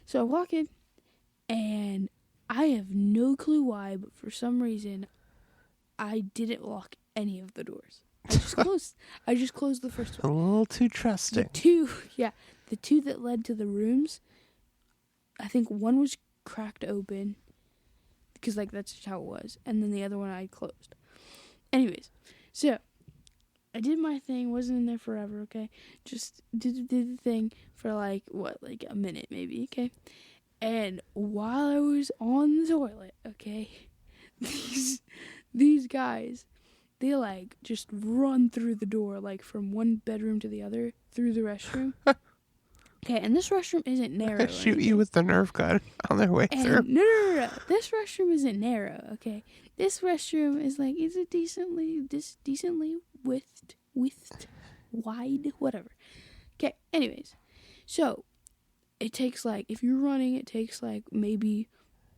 B: So I walk in, and I have no clue why, but for some reason, I didn't lock any of the doors. I just closed the first
C: A
B: one.
C: little too trusting.
B: The 2 that led to the rooms, I think one was cracked open, because like that's just how it was, and then the other one I closed. Anyways, so I did my thing, wasn't in there forever, okay? Just did the thing for like a minute maybe, okay? And while I was on the toilet, okay, these guys, they like just run through the door, like from one bedroom to the other through the restroom. Okay, and this restroom isn't narrow.
C: Shoot you with the Nerf gun on their way through.
B: No. This restroom isn't narrow. Okay, this restroom is like it's a decently width, wide, whatever. Okay. Anyways, so it takes like if you're running, it takes like maybe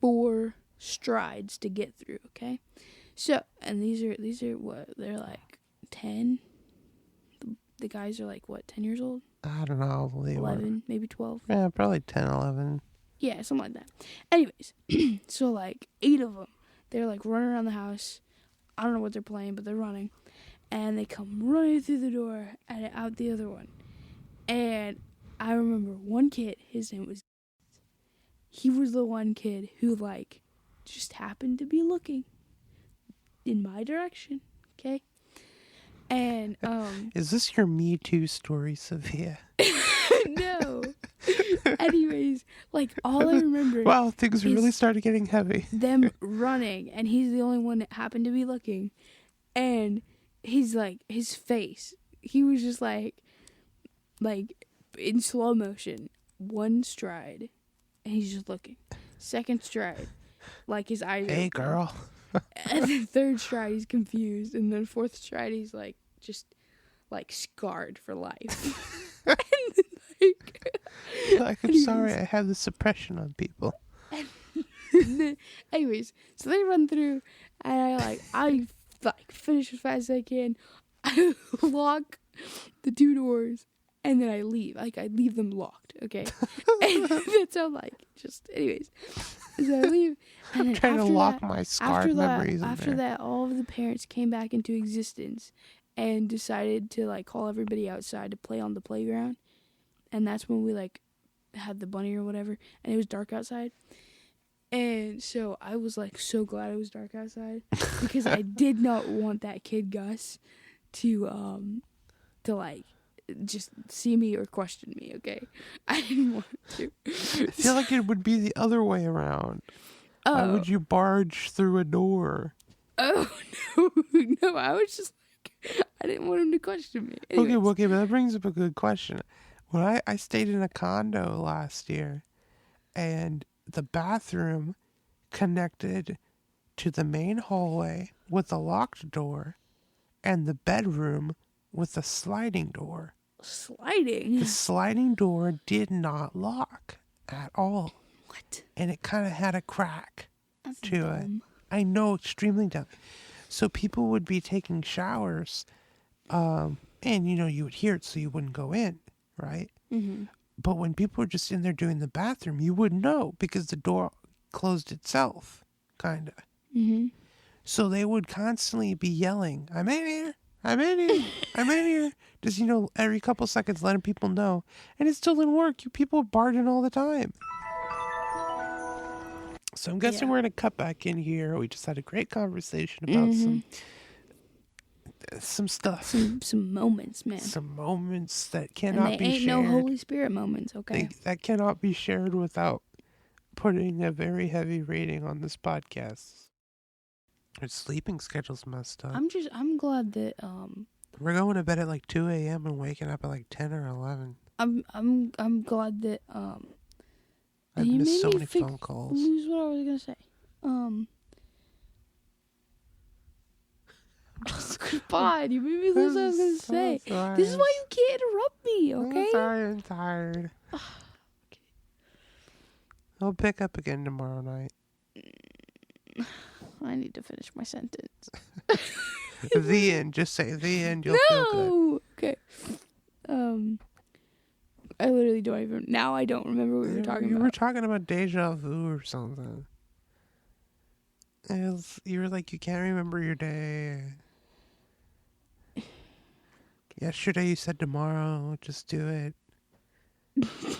B: 4 strides to get through. Okay. So, and these are what, they're like 10. The guys are like what, 10 years old?
C: I don't know. They
B: 11,
C: were,
B: maybe 12.
C: yeah, probably 10, 11.
B: Yeah, something like that. Anyways, so like 8 of them, they're like running around the house. I don't know what they're playing, but they're running. And they come running through the door and out the other one. And I remember one kid, his name was, he was the one kid who like just happened to be looking in my direction, okay? And
C: Is this your Me Too story, Sofia?
B: no. Anyways, like all I remember
C: Wow, things
B: is
C: really started getting heavy.
B: them running, and he's the only one that happened to be looking. And he's like, his face, he was just like in slow motion, 1 stride, and he's just looking. 2nd stride, like his eyes
C: Hey,
B: open.
C: girl.
B: And then 3rd stride, he's confused. And then 4th stride, he's like, just like scarred for life. And then,
C: Like, I'm
B: anyways.
C: sorry, I have the suppression on people.
B: And then, anyways, so they run through, and I finish as fast as I can. I lock the 2 doors, and then I leave. Like, I leave them locked, okay? And that's how, anyways. So I leave, and then
C: Trying to
B: after
C: lock
B: that,
C: my scarred memories in
B: after
C: there.
B: that, all of the parents came back into existence, and decided to like call everybody outside to play on the playground. And that's when we like had the bunny or whatever, and it was dark outside. And so I was like so glad it was dark outside because I did not want that kid Gus to like just see me or question me, okay? I didn't want to.
C: I feel like it would be the other way around. Why would you barge through a door?
B: Oh, no, I was just like, I didn't want him to question me. Anyways.
C: Okay, but that brings up a good question. When I stayed in a condo last year, and the bathroom connected to the main hallway with a locked door, and the bedroom with a sliding door.
B: Sliding?
C: The sliding door did not lock at all.
B: What?
C: And it kind of had a crack
B: That's
C: to
B: dumb.
C: it. I know, extremely dumb. So people would be taking showers, and you would hear it so you wouldn't go in, right?
B: Mm-hmm.
C: But when people were just in there doing the bathroom, you wouldn't know because the door closed itself, kind of.
B: Mm-hmm.
C: So they would constantly be yelling, I'm in here, I'm in here, I'm in here. Just, every couple seconds letting people know. And it still didn't work. You people were barging all the time. So I'm guessing we're going to cut back in here. We just had a great conversation about some stuff.
B: Some moments, man.
C: Some moments that cannot be shared.
B: Ain't no Holy Spirit moments, okay?
C: That cannot be shared without putting a very heavy rating on this podcast. Our sleeping schedule's messed up.
B: I'm glad that
C: We're going to bed at like 2 a.m. and waking up at like 10 or 11.
B: I'm glad that
C: I've
B: you
C: missed so
B: made me
C: many phone calls.
B: lose what I was gonna say. Goodbye. You made me lose what I was gonna say.
C: Sorry.
B: This is why you can't interrupt me, okay?
C: I'm sorry, I'm tired.
B: Okay.
C: I'll pick up again tomorrow night.
B: I need to finish my sentence.
C: The end. Just say the end. You'll feel good.
B: No. Okay. I literally don't even. Now I don't remember what we were talking
C: You
B: about.
C: were talking about deja vu or something. You were like, you can't remember your day. Yesterday you said tomorrow. Just do it.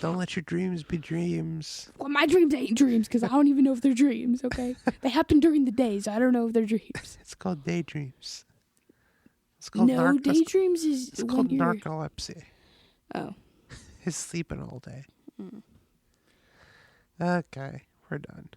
C: Don't let your dreams be dreams.
B: Well, my dreams ain't dreams because I don't even know if they're dreams, okay? They happen during the day, so I don't know if they're dreams.
C: It's called daydreams. It's called
B: daydreams is
C: It's
B: when
C: called
B: you're...
C: narcolepsy.
B: Oh.
C: He's sleeping all day. Okay, we're done.